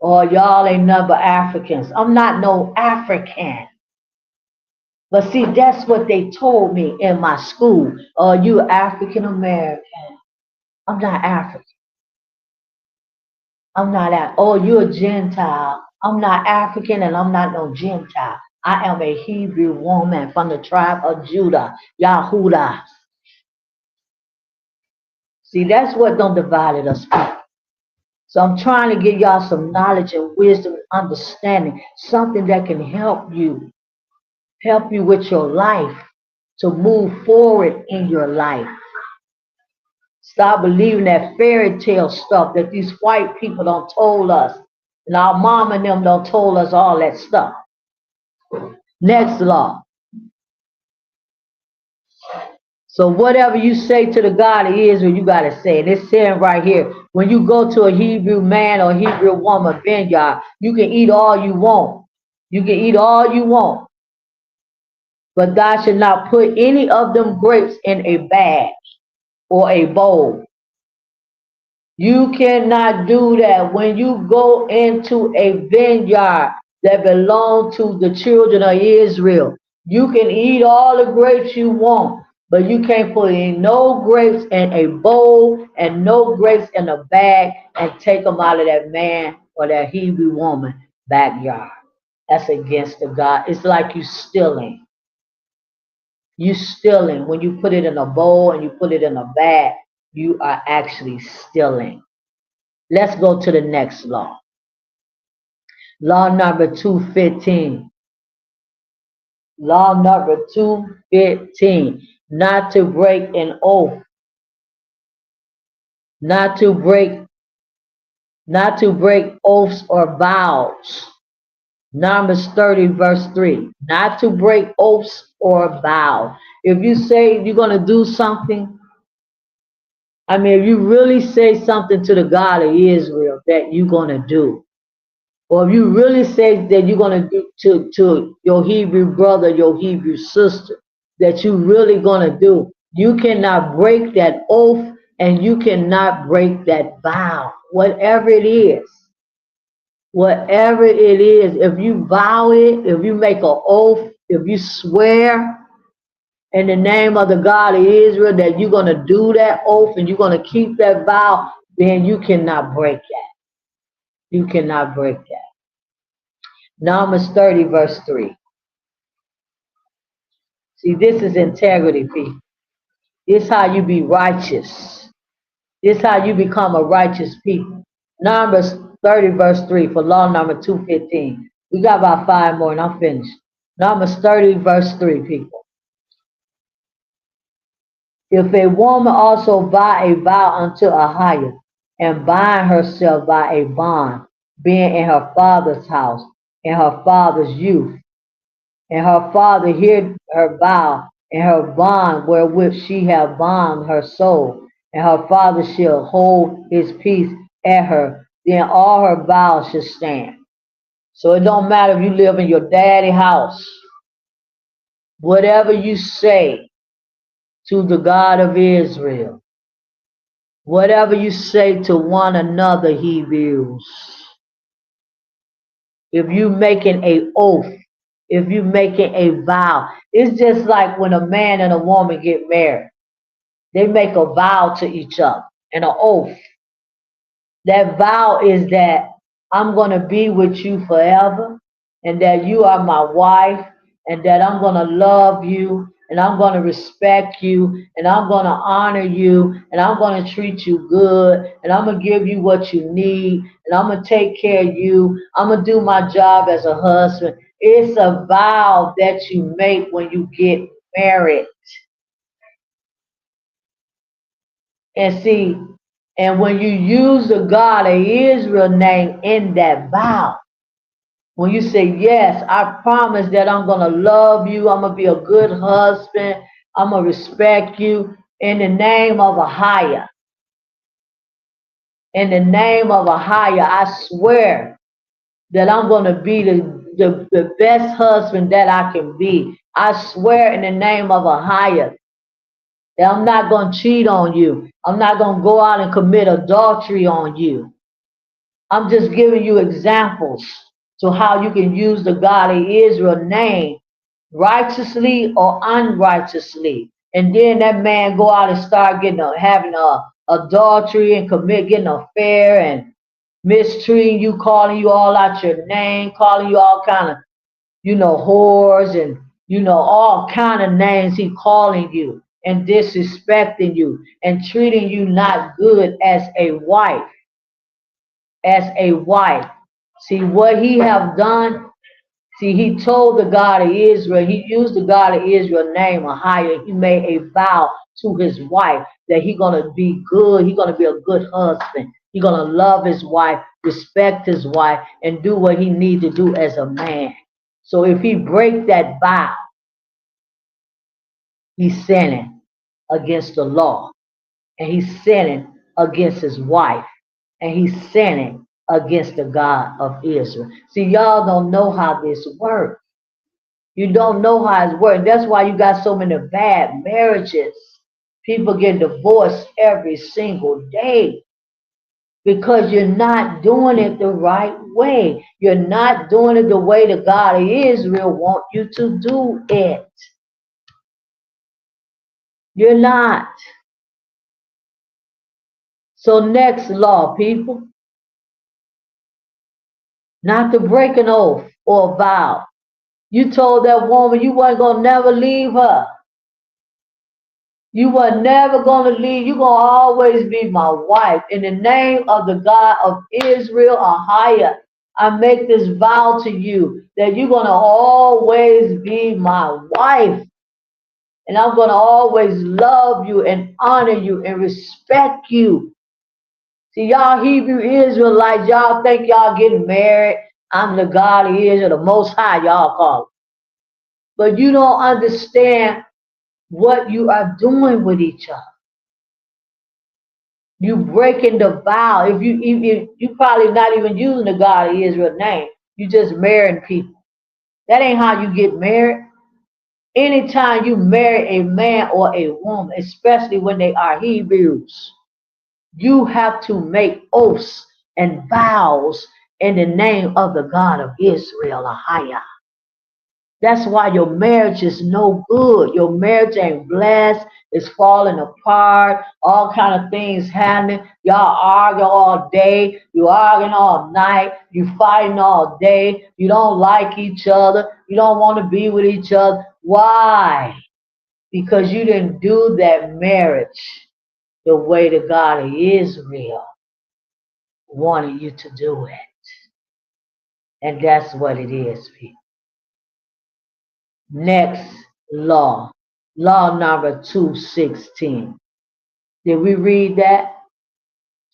Or y'all ain't nothing but Africans. I'm not no African. But see, that's what they told me in my school. Oh, you African American. I'm not African. I'm not oh, you're a Gentile. I'm not African and I'm not no Gentile. I am a Hebrew woman from the tribe of Judah, Yahudah. See, that's what done divided us people. So I'm trying to give y'all some knowledge and wisdom and understanding, something that can help you with your life to move forward in your life. Stop believing that fairy tale stuff that these white people don't told us. And our mom and them don't told us all that stuff. Next law. So whatever you say to the God of Israel, you got to say it. It's saying right here, when you go to a Hebrew man or Hebrew woman vineyard, you can eat all you want. You can eat all you want. But thou should not put any of them grapes in a bag. or a bowl. You cannot do that when you go into a vineyard that belongs to the children of Israel. You can eat all the grapes you want, but you can't put in no grapes in a bowl and no grapes in a bag and take them out of that man or that Hebrew woman backyard. That's against the God. It's like you stealing. You stealing. When you put it in a bowl and you put it in a bag, you are actually stealing. Let's go to the next law. Law number 215. Law number 215. Not to break an oath. Not to break oaths or vows. Numbers 30 verse 3. Not to break oaths or vows. If you say you're going to do something, I mean, if you really say something to the God of Israel that you're going to do, or if you really say that you're going to do to your Hebrew brother, your Hebrew sister, that you really going to do, you cannot break that oath and you cannot break that vow, whatever it is. Whatever it is, if you vow it, if you make an oath, if you swear in the name of the God of Israel that you're going to do that oath and you're going to keep that vow, then you cannot break that. You cannot break that. Numbers 30 verse 3. See, this is integrity, people. This is how you be righteous. This is how you become a righteous people. Numbers 30 verse 3 for law number 215. We got about 5 more and I'm finished. Numbers 30 verse 3, people. If a woman also buy a vow unto Ahayah and bind herself by a bond, being in her father's house, in her father's youth, and her father hear her vow, and her bond wherewith she have bound her soul, and her father shall hold his peace at her, then all her vows shall stand. So it don't matter if you live in your daddy house, whatever you say to the God of Israel, whatever you say to one another, Hebrews, if you making a oath, if you making a vow, it's just like when a man and a woman get married. They make a vow to each other and an oath. That vow is that I'm going to be with you forever and that you are my wife and that I'm going to love you and I'm going to respect you and I'm going to honor you and I'm going to treat you good and I'm going to give you what you need and I'm going to take care of you. I'm going to do my job as a husband. It's a vow that you make when you get married. And see, and when you use the God of Israel name in that vow, when you say, yes, I promise that I'm going to love you, I'm going to be a good husband, I'm going to respect you, in the name of Ahayah. In the name of Ahayah, I swear that I'm going to be the best husband that I can be. I swear in the name of Ahayah that I'm not going to cheat on you. I'm not going to go out and commit adultery on you. I'm just giving you examples to how you can use the God of Israel name righteously or unrighteously. And then that man go out and start having adultery and getting an affair and mistreating you, calling you all out your name, calling you all kind of, whores and, all kind of names he calling you and disrespecting you and treating you not good as a wife. As a wife. See what he have done. See, he told the God of Israel, he used the God of Israel name, Ahayah. He made a vow to his wife that he going to be good. He going to be a good husband. He going to love his wife, respect his wife, and do what he need to do as a man. So if he break that vow, he's sinning against the law. And he's sinning against his wife. And he's sinning against the God of Israel. See, y'all don't know how this works. You don't know how it's working. That's why you got so many bad marriages. People get divorced every single day because you're not doing it the right way. You're not doing it the way the God of Israel wants you to do it. You're not. So next law, people, not to break an oath or a vow. You told that woman you weren't going to never leave her. You were never going to leave. You're going to always be my wife. In the name of the God of Israel, Ahayah, I make this vow to you that you're going to always be my wife. And I'm going to always love you and honor you and respect you. See, y'all Hebrew Israelites, y'all think y'all getting married. I'm the God of Israel, the Most High, y'all call it. But you don't understand what you are doing with each other. You breaking the vow. If you probably not even using the God of Israel name. You just marrying people. That ain't how you get married. Anytime you marry a man or a woman, especially when they are Hebrews, you have to make oaths and vows in the name of the God of Israel, Ahayah. That's why your marriage is no good. Your marriage ain't blessed. It's falling apart. All kind of things happening. Y'all argue all day. You arguing all night. You fighting all day. You don't like each other. You don't want to be with each other. Why? Because you didn't do that marriage the way the God of Israel wanted you to do it. And that's what it is, people. Next law. Law number 216. Did we read that?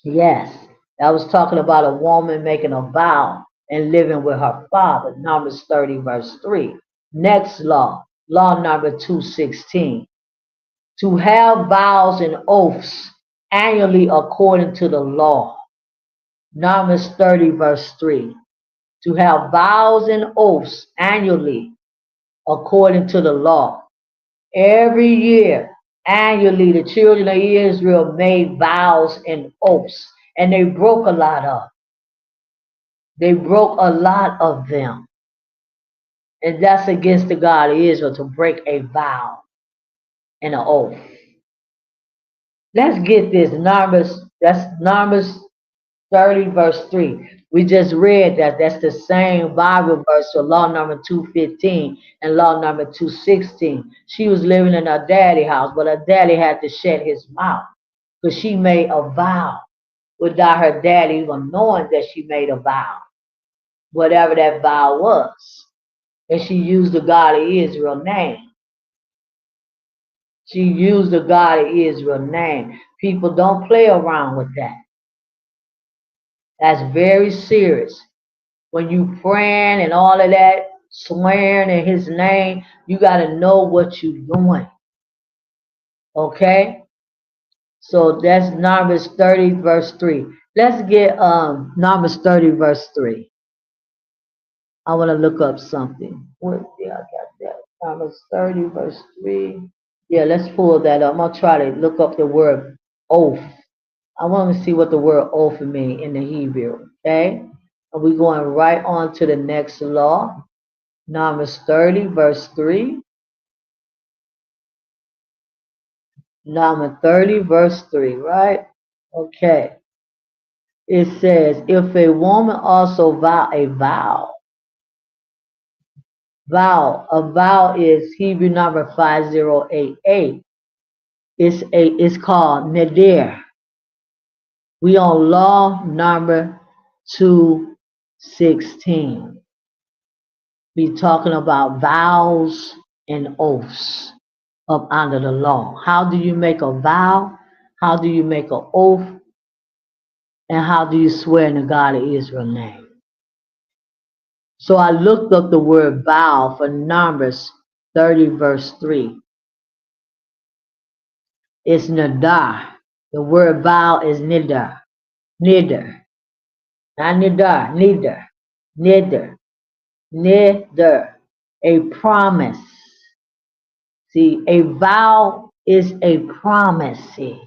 Yes. That was talking about a woman making a vow and living with her father. Numbers 30, verse 3. Next law. Law number 216. To have vows and oaths annually according to the law. Numbers 30, verse 3. To have vows and oaths annually according to the law. Every year, annually, the children of Israel made vows and oaths, and they broke a lot of them. They broke a lot of them. And that's against the God of Israel to break a vow and an oath. Let's get this. That's Numbers 30, verse 3. We just read that. That's the same Bible verse for law number 215 and law number 216. She was living in her daddy's house, but her daddy had to shut his mouth because she made a vow without her daddy even knowing that she made a vow, whatever that vow was. And she used the God of Israel name. She used the God of Israel name. People don't play around with that. That's very serious. When you praying and all of that, swearing in his name, you got to know what you're doing. Okay? So that's Numbers 30, verse 3. Let's get Numbers 30, verse 3. I want to look up something. Yeah, I got that. Numbers 30, verse 3. Yeah, let's pull that up. I'm going to try to look up the word oath. I want to see what the word oath means in the Hebrew. Okay? And we're going right on to the next law. Numbers 30, verse 3. Number 30, verse 3, right? Okay. It says, if a woman also vow a vow, a vow is Hebrew number 5088. It's called Nadir. We on law number 216. Be talking about vows and oaths up under the law. How do you make a vow? How do you make an oath? And how do you swear in the God of Israel name? So I looked up the word vow for Numbers 30, verse 3. It's nadar. The word vow is nidar. Nidar. Not nidar. Nidar. Nidar. Nidar. A promise. See, a vow is a promise. See,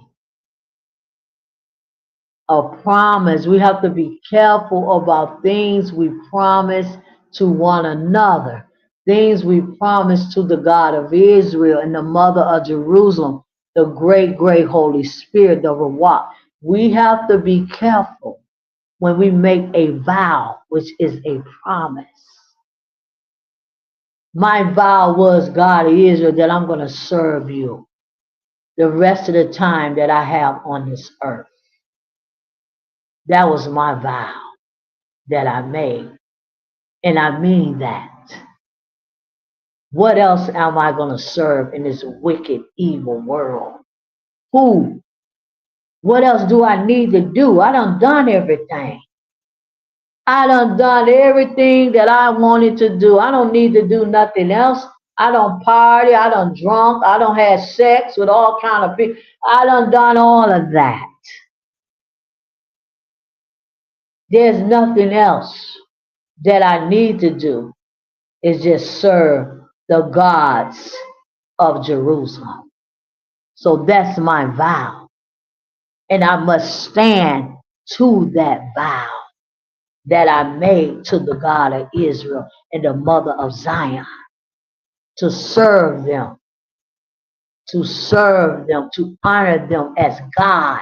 a promise. We have to be careful about things we promise to one another, things we promise to the God of Israel and the mother of Jerusalem, the great, great Holy Spirit, the Ruach. We have to be careful when we make a vow, which is a promise. My vow was, God of Israel, that I'm going to serve you the rest of the time that I have on this earth. That was my vow that I made. And I mean that. What else am I going to serve in this wicked, evil world? Who? What else do I need to do? I done everything. I done everything that I wanted to do. I don't need to do nothing else. I don't party. I done drunk. I don't have sex with all kind of people. I done all of that. There's nothing else that I need to do. Is just serve the gods of Jerusalem. So that's my vow. And I must stand to that vow that I made to the God of Israel and the mother of Zion, to serve them, to honor them as gods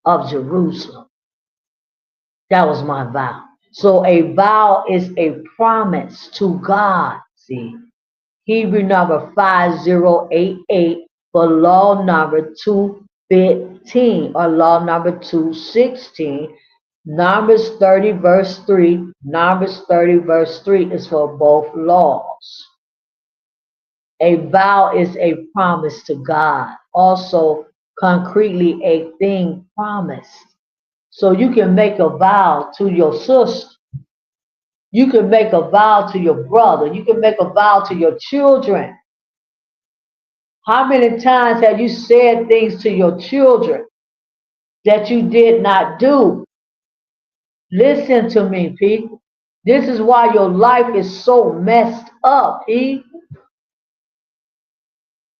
of Jerusalem. That was my vow. So a vow is a promise to God. See, Hebrew number 5088 for law number 215 or law number 216. Numbers 30 verse 3. Numbers 30 verse 3 is for both laws. A vow is a promise to God. Also, concretely, a thing promised. So you can make a vow to your sister. You can make a vow to your brother. You can make a vow to your children. How many times have you said things to your children that you did not do? Listen to me, people. This is why your life is so messed up, Pete.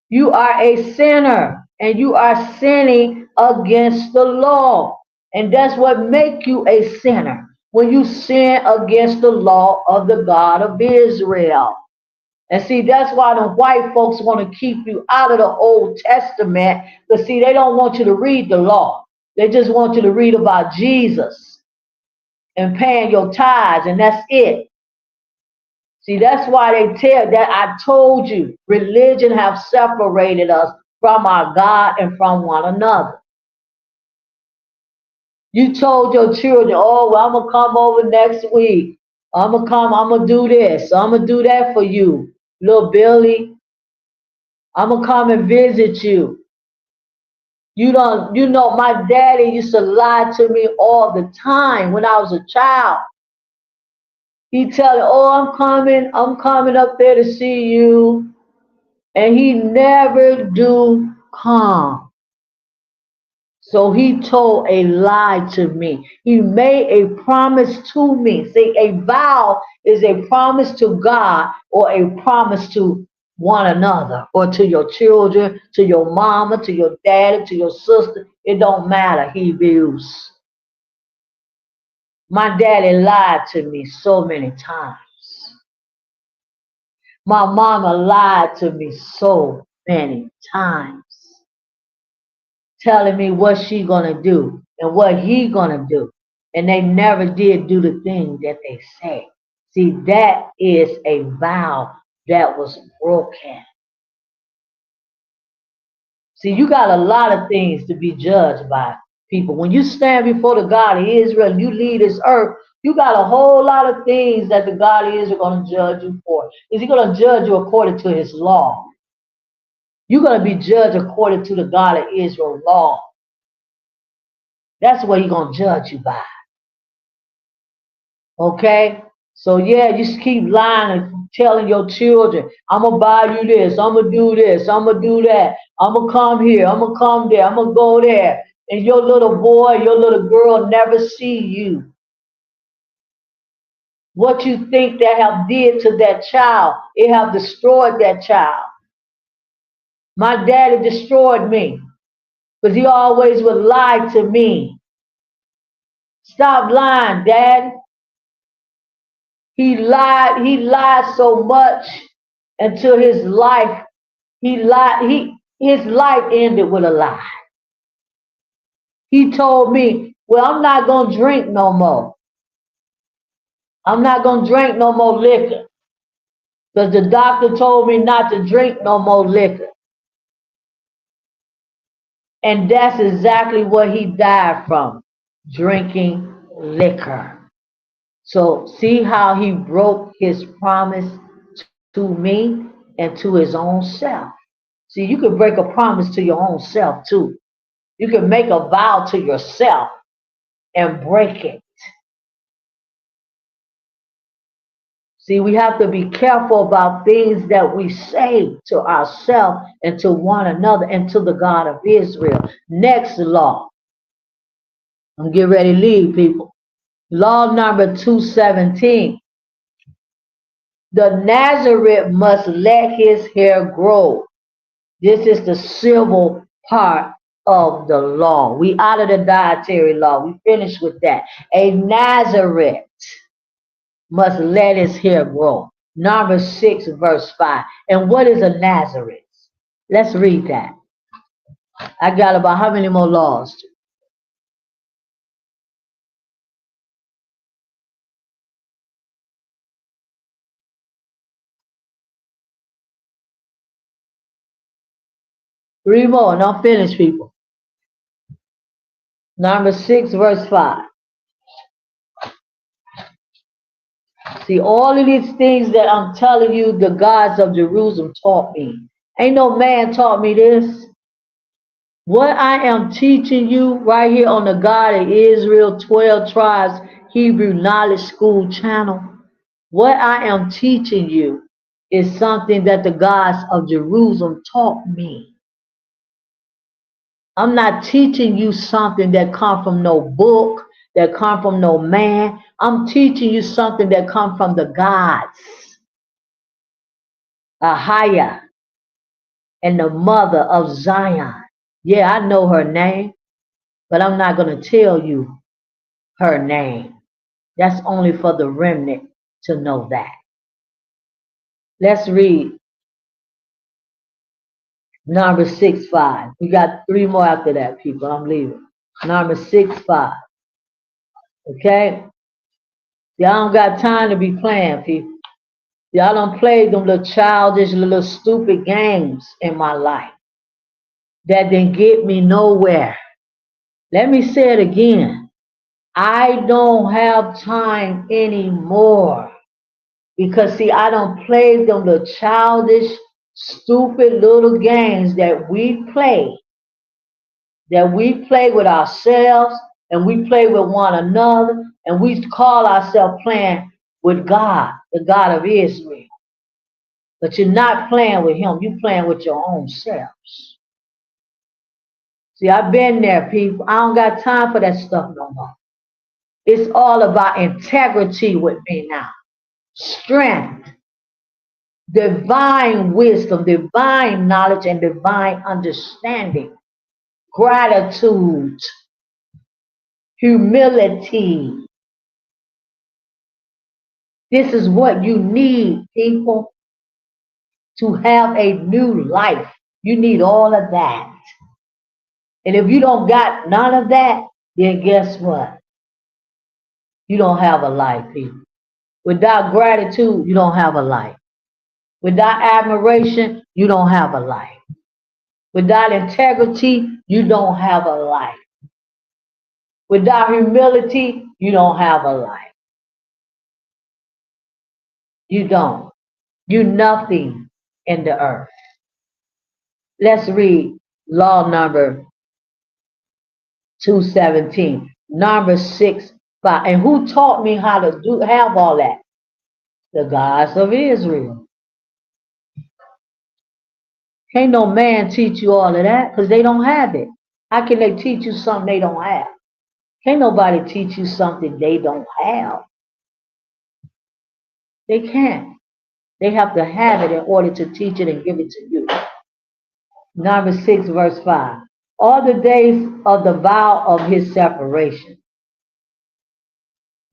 You are a sinner and you are sinning against the law. And that's what makes you a sinner, when you sin against the law of the God of Israel. And see, that's why the white folks want to keep you out of the Old Testament. But see, they don't want you to read the law. They just want you to read about Jesus and paying your tithes, and that's it. See, that's why they tell that I told you, religion have separated us from our God and from one another. You told your children, oh, well, I'm going to come over next week. I'm going to do this. I'm going to do that for you, little Billy. I'm going to come and visit you. You know, my daddy used to lie to me all the time when I was a child. He'd tell me, oh, I'm coming up there to see you. And he never do come. So he told a lie to me. He made a promise to me. See, a vow is a promise to God or a promise to one another or to your children, to your mama, to your daddy, to your sister. It don't matter, Hebrews. My daddy lied to me so many times. My mama lied to me so many times, telling me what she gonna do and what he gonna do. And they never did do the thing that they say. See, that is a vow that was broken. See, you got a lot of things to be judged by, people. When you stand before the God of Israel and you lead this earth, you got a whole lot of things that the God of Israel is going to judge you for. Is he going to judge you according to his law? You're going to be judged according to the God of Israel law. That's what he's going to judge you by. Okay? So yeah, you just keep lying and telling your children, I'm going to buy you this, I'm going to do this, I'm going to do that, I'm going to come here, I'm going to come there, I'm going to go there. And your little boy, your little girl never see you. What you think they have did to that child, it have destroyed that child. My daddy destroyed me because he always would lie to me. Stop lying, Dad. He lied so much until his life, his life ended with a lie. He told me, well, I'm not gonna drink no more. I'm not gonna drink no more liquor. Because the doctor told me not to drink no more liquor. And that's exactly what he died from, drinking liquor. So see how he broke his promise to me and to his own self. See, you can break a promise to your own self too. You can make a vow to yourself and break it. See, we have to be careful about things that we say to ourselves and to one another and to the God of Israel. Next law. I'm getting ready to leave, people. Law number 217. The Nazarite must let his hair grow. This is the civil part of the law. We out of the dietary law. We finished with that. A Nazarite must let his hair grow. Number 6, verse 5. And what is a Nazarite? Let's read that. I got about how many more laws? 3 more, and I'm finished, people. Number 6, verse 5. See, all of these things that I'm telling you, the gods of Jerusalem taught me. Ain't no man taught me this. What I am teaching you right here on the God of Israel 12 Tribes Hebrew Knowledge School channel, what I am teaching you is something that the gods of Jerusalem taught me. I'm not teaching you something that come from no book, that come from no man. I'm teaching you something that come from the gods. Ahayah and the mother of Zion. Yeah, I know her name, but I'm not going to tell you her name. That's only for the remnant to know that. Let's read number 6, 5. We got 3 more after that, people. I'm leaving. Number 6, 5. Okay? Y'all don't got time to be playing, people. Y'all don't play them little childish, little stupid games in my life that didn't get me nowhere. Let me say it again. I don't have time anymore. Because see, I don't play them the childish, stupid little games that we play with ourselves and we play with one another and we call ourselves playing with God, the God of Israel. But you're not playing with him, you're playing with your own selves. See, I've been there, people. I don't got time for that stuff no more. It's all about integrity with me now. Strength, divine wisdom, divine knowledge, and divine understanding, gratitude, humility. This is what you need, people, to have a new life. You need all of that. And if you don't got none of that, then guess what? You don't have a life, people. Without gratitude, you don't have a life. Without admiration, you don't have a life. Without integrity, you don't have a life. Without humility, you don't have a life. You don't. You're nothing in the earth. Let's read law number 217. Number 6, 5. And who taught me how to have all that? The gods of Israel. Can't no man teach you all of that because they don't have it. How can they teach you something they don't have? Can't nobody teach you something they don't have. They can't. They have to have it in order to teach it and give it to you. Number 6, verse 5. All the days of the vow of his separation,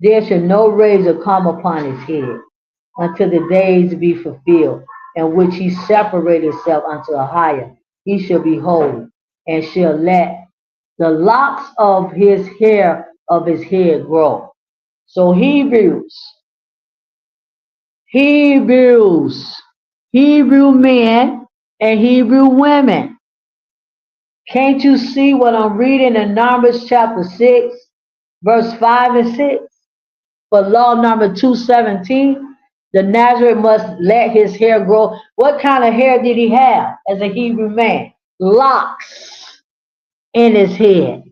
there shall no razor come upon his head until the days be fulfilled, in which he separated himself unto Ahayah. He shall be holy, and shall let the locks of his hair of his head grow. So Hebrews, Hebrew men and Hebrew women. Can't you see what I'm reading in Numbers chapter 6, verse 5 and 6? For law number 217, the Nazarite must let his hair grow. What kind of hair did he have as a Hebrew man? Locks in his head.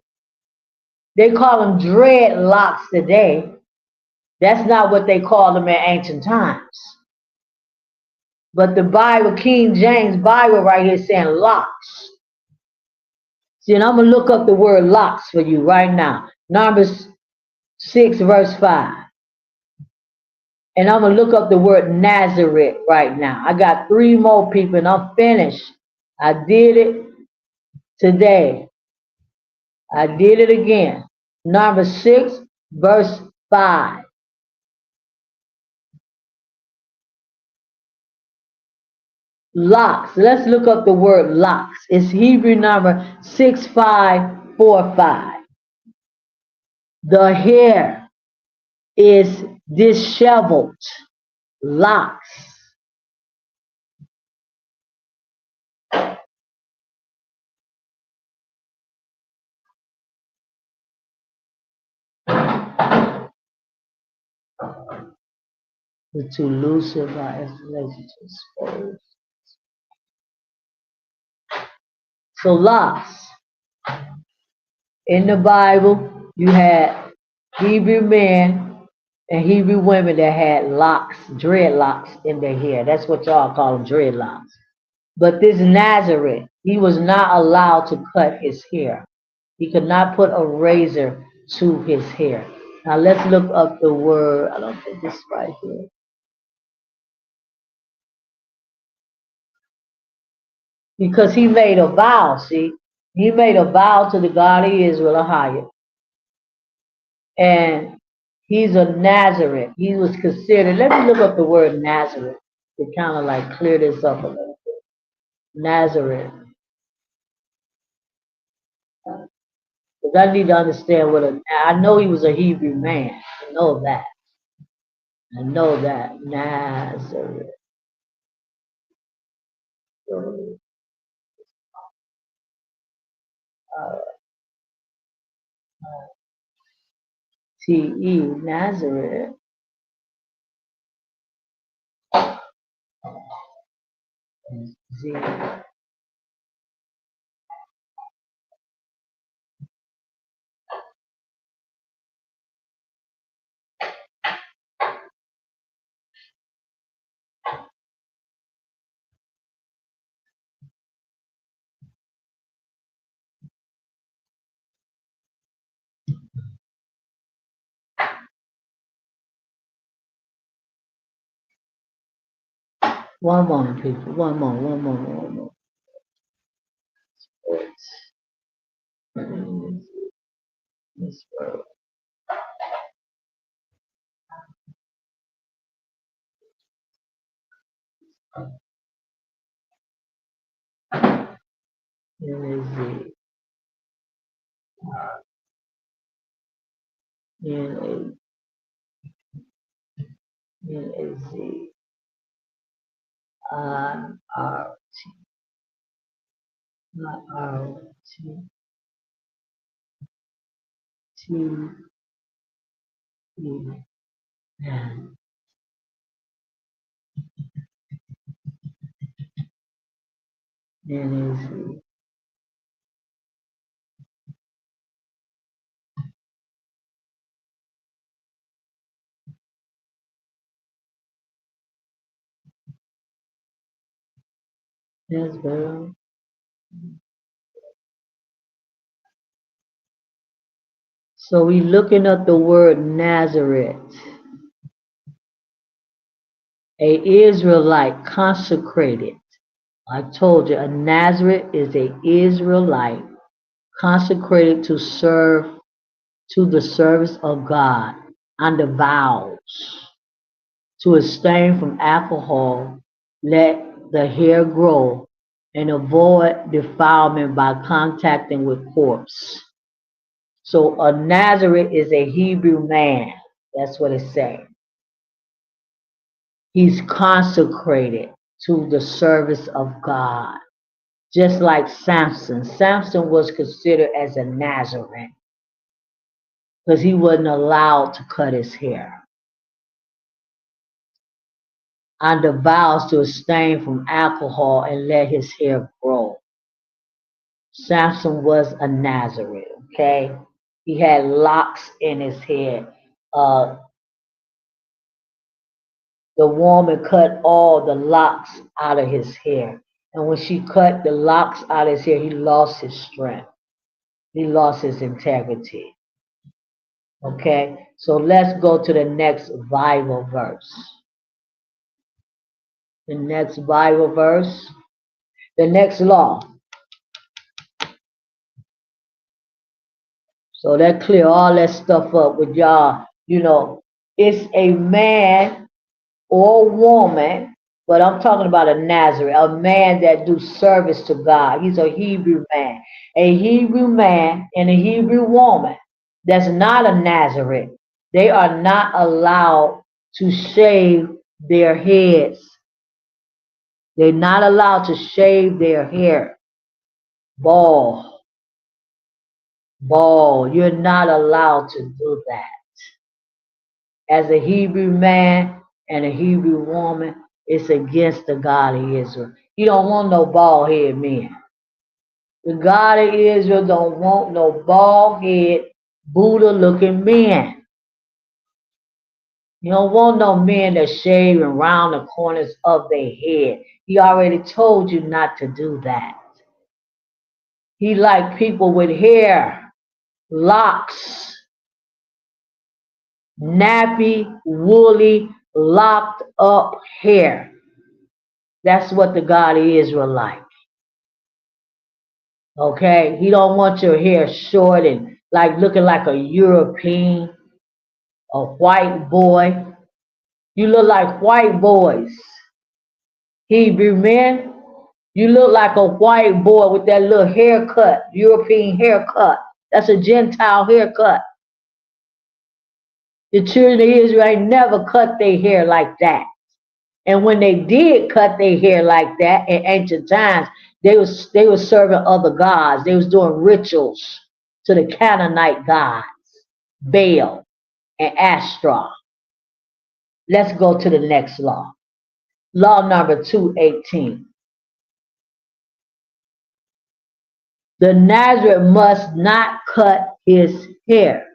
They call them dreadlocks today. That's not what they called them in ancient times. But the Bible, King James Bible right here saying locks. See, and I'm going to look up the word locks for you right now. Numbers 6, verse 5. And I'm going to look up the word Nazareth right now. I got 3 more people and I'm finished. I did it today. I did it again. Number 6, verse 5. Locks. Let's look up the word locks. It's Hebrew number 6545. The hair is disheveled. Locks. The too looser by installation to expose. So locks. In the Bible, you had Hebrew men and Hebrew women that had locks, dreadlocks in their hair. That's what y'all call them, dreadlocks. But this Nazareth, he was not allowed to cut his hair. He could not put a razor to his hair. Now let's look up the word. I don't think this is right here. Because he made a vow, see? He made a vow to the God of Israel, Ahayah. And he's a Nazareth. He was considered, let me look up the word Nazareth to kind of like clear this up a little bit. Nazareth. Because I need to understand I know he was a Hebrew man. I know that. I know that. Nazareth. Uh, T-E, Nazareth. Z. One moment, people. One moment. This word. N-A-Z. N-A-Z. I-R-T. I-R-T. T-E. N-A-Z. That's better. So we looking at the word Nazareth, a Israelite consecrated. I told you, a Nazareth is a Israelite consecrated to serve to the service of God under vows to abstain from alcohol, let the hair grow, and avoid defilement by contacting with corpse. So a Nazareth is a Hebrew man. That's what it's saying. He's consecrated to the service of God. Just like Samson. Samson was considered as a Nazarene because he wasn't allowed to cut his hair. Under vows to abstain from alcohol and let his hair grow. Samson was a Nazarene, okay? He had locks in his head. The woman cut all the locks out of his hair. And when she cut the locks out of his hair, he lost his strength. He lost his integrity. Okay? So let's go to the next Bible verse. The next Bible verse. The next law. So that clear all that stuff up with y'all. You know, it's a man or woman, but I'm talking about a Nazarene, a man that do service to God. He's a Hebrew man. A Hebrew man and a Hebrew woman that's not a Nazarene. They are not allowed to shave their heads. They're not allowed to shave their hair. Bald. You're not allowed to do that. As a Hebrew man and a Hebrew woman, it's against the God of Israel. He don't want no bald head men. The God of Israel don't want no bald head, Buddha looking men. You don't want no men that shave around the corners of their head. He already told you not to do that. He like people with hair, locks, nappy, woolly, locked up hair. That's what the God of Israel like. Okay? He don't want your hair short and like looking like a European, a white boy. You look like white boys. Hebrew men, you look like a white boy with that little haircut, European haircut. That's a Gentile haircut. The children of Israel ain't never cut their hair like that. And when they did cut their hair like that in ancient times, they was serving other gods. They was doing rituals to the Canaanite gods, Baal and Ashtaroth. Let's go to the next law. Law number 218. The Nazarene must not cut his hair.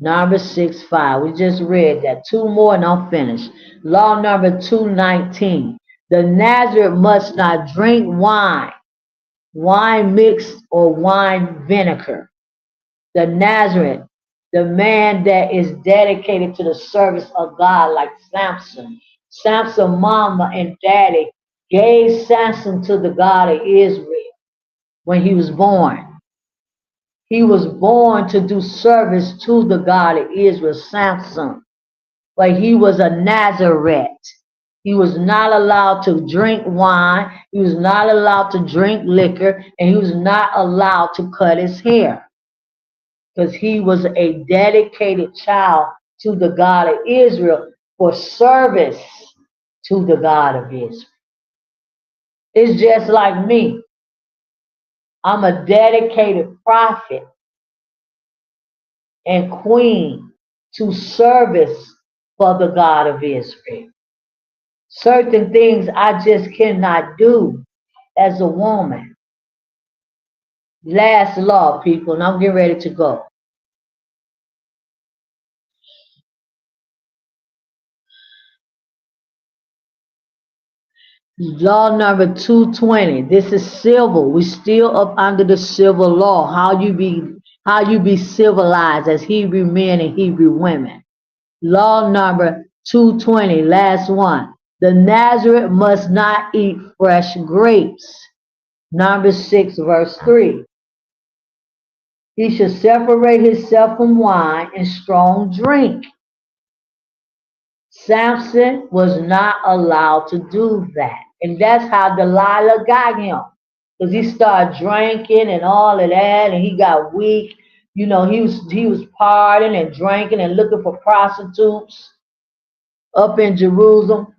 Number 6:5. We just read that. Two more and I'm finished. Law number 219. The Nazarene must not drink wine, wine mixed or wine vinegar. The Nazarene, the man that is dedicated to the service of God, like Samson. Samson's mama and daddy gave Samson to the God of Israel when he was born. He was born to do service to the God of Israel, Samson. But he was a Nazarite. He was not allowed to drink wine. He was not allowed to drink liquor. And he was not allowed to cut his hair. Because he was a dedicated child to the God of Israel for service to the God of Israel. It's just like me. I'm a dedicated prophet and queen to service for the God of Israel. Certain things I just cannot do as a woman. Last law, people, and I'm getting ready to go. Law number 220. This is civil. We still up under the civil law. How you be civilized as Hebrew men and Hebrew women. Law number 220, last one. The Nazarite must not eat fresh grapes. Numbers 6, verse 3. He should separate himself from wine and strong drink. Samson was not allowed to do that. And that's how Delilah got him. Because he started drinking and all of that, and he got weak. You know, he was partying and drinking and looking for prostitutes up in Jerusalem.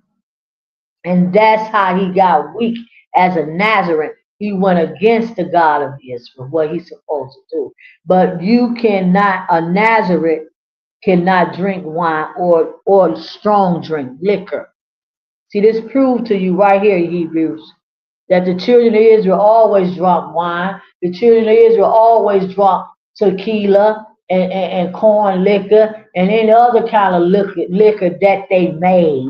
And that's how he got weak as a Nazarene. He went against the God of Israel, what he's supposed to do. But you cannot, a Nazarene cannot drink wine or strong drink, liquor. See, this proved to you right here, Hebrews, that the children of Israel always drank wine. The children of Israel always drank tequila and corn liquor and any other kind of liquor that they made.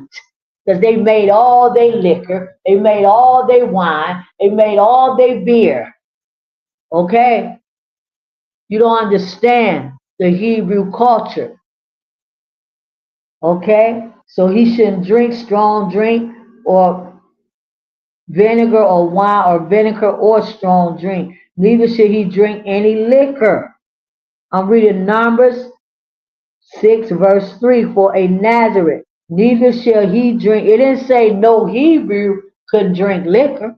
Because they made all their liquor, they made all their wine, they made all their beer. Okay? You don't understand the Hebrew culture. Okay? So he shouldn't drink strong drink or vinegar or wine or vinegar or strong drink. Neither should he drink any liquor. I'm reading Numbers 6 verse 3 for a Nazareth. Neither shall he drink. It didn't say no Hebrew couldn't drink liquor.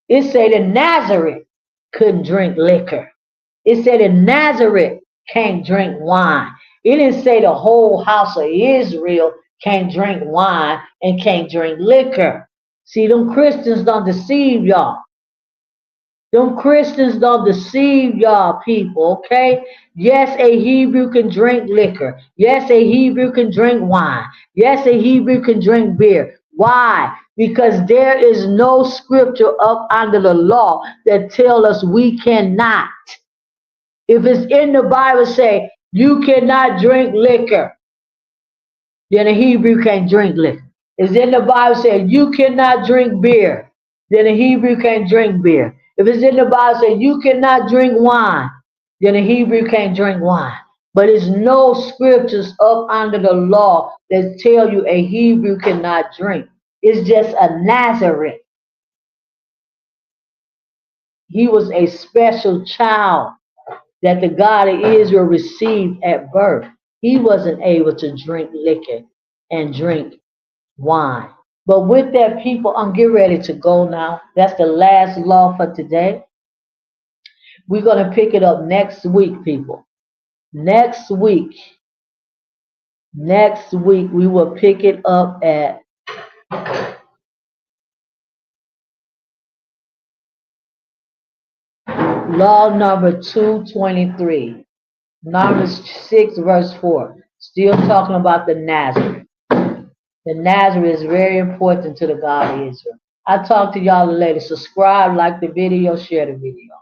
It said the Nazareth couldn't drink liquor. It said the Nazareth can't drink wine. It didn't say the whole house of Israel can't drink wine and can't drink liquor. See, them Christians don't deceive y'all. Them Christians don't deceive y'all people, okay? Yes, a Hebrew can drink liquor. Yes, a Hebrew can drink wine. Yes, a Hebrew can drink beer. Why? Because there is no scripture up under the law that tell us we cannot. If it's in the Bible say you cannot drink liquor, then a Hebrew can't drink liquor. If it's in the Bible say you cannot drink beer, then a Hebrew can't drink beer. If it's in the Bible say you cannot drink wine, then a Hebrew can't drink wine. But there's no scriptures up under the law that tell you a Hebrew cannot drink. It's just a Nazarene. He was a special child that the God of Israel received at birth. He wasn't able to drink liquor and drink wine. But with that, people, I'm getting ready to go now. That's the last law for today. We're going to pick it up next week, people. Next week, we will pick it up at law number 223. Numbers 6, verse 4. Still talking about the Nazareth. The Nazareth is very important to the God of Israel. I talk to y'all later. Subscribe, like the video, share the video.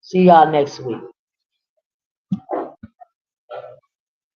See y'all next week.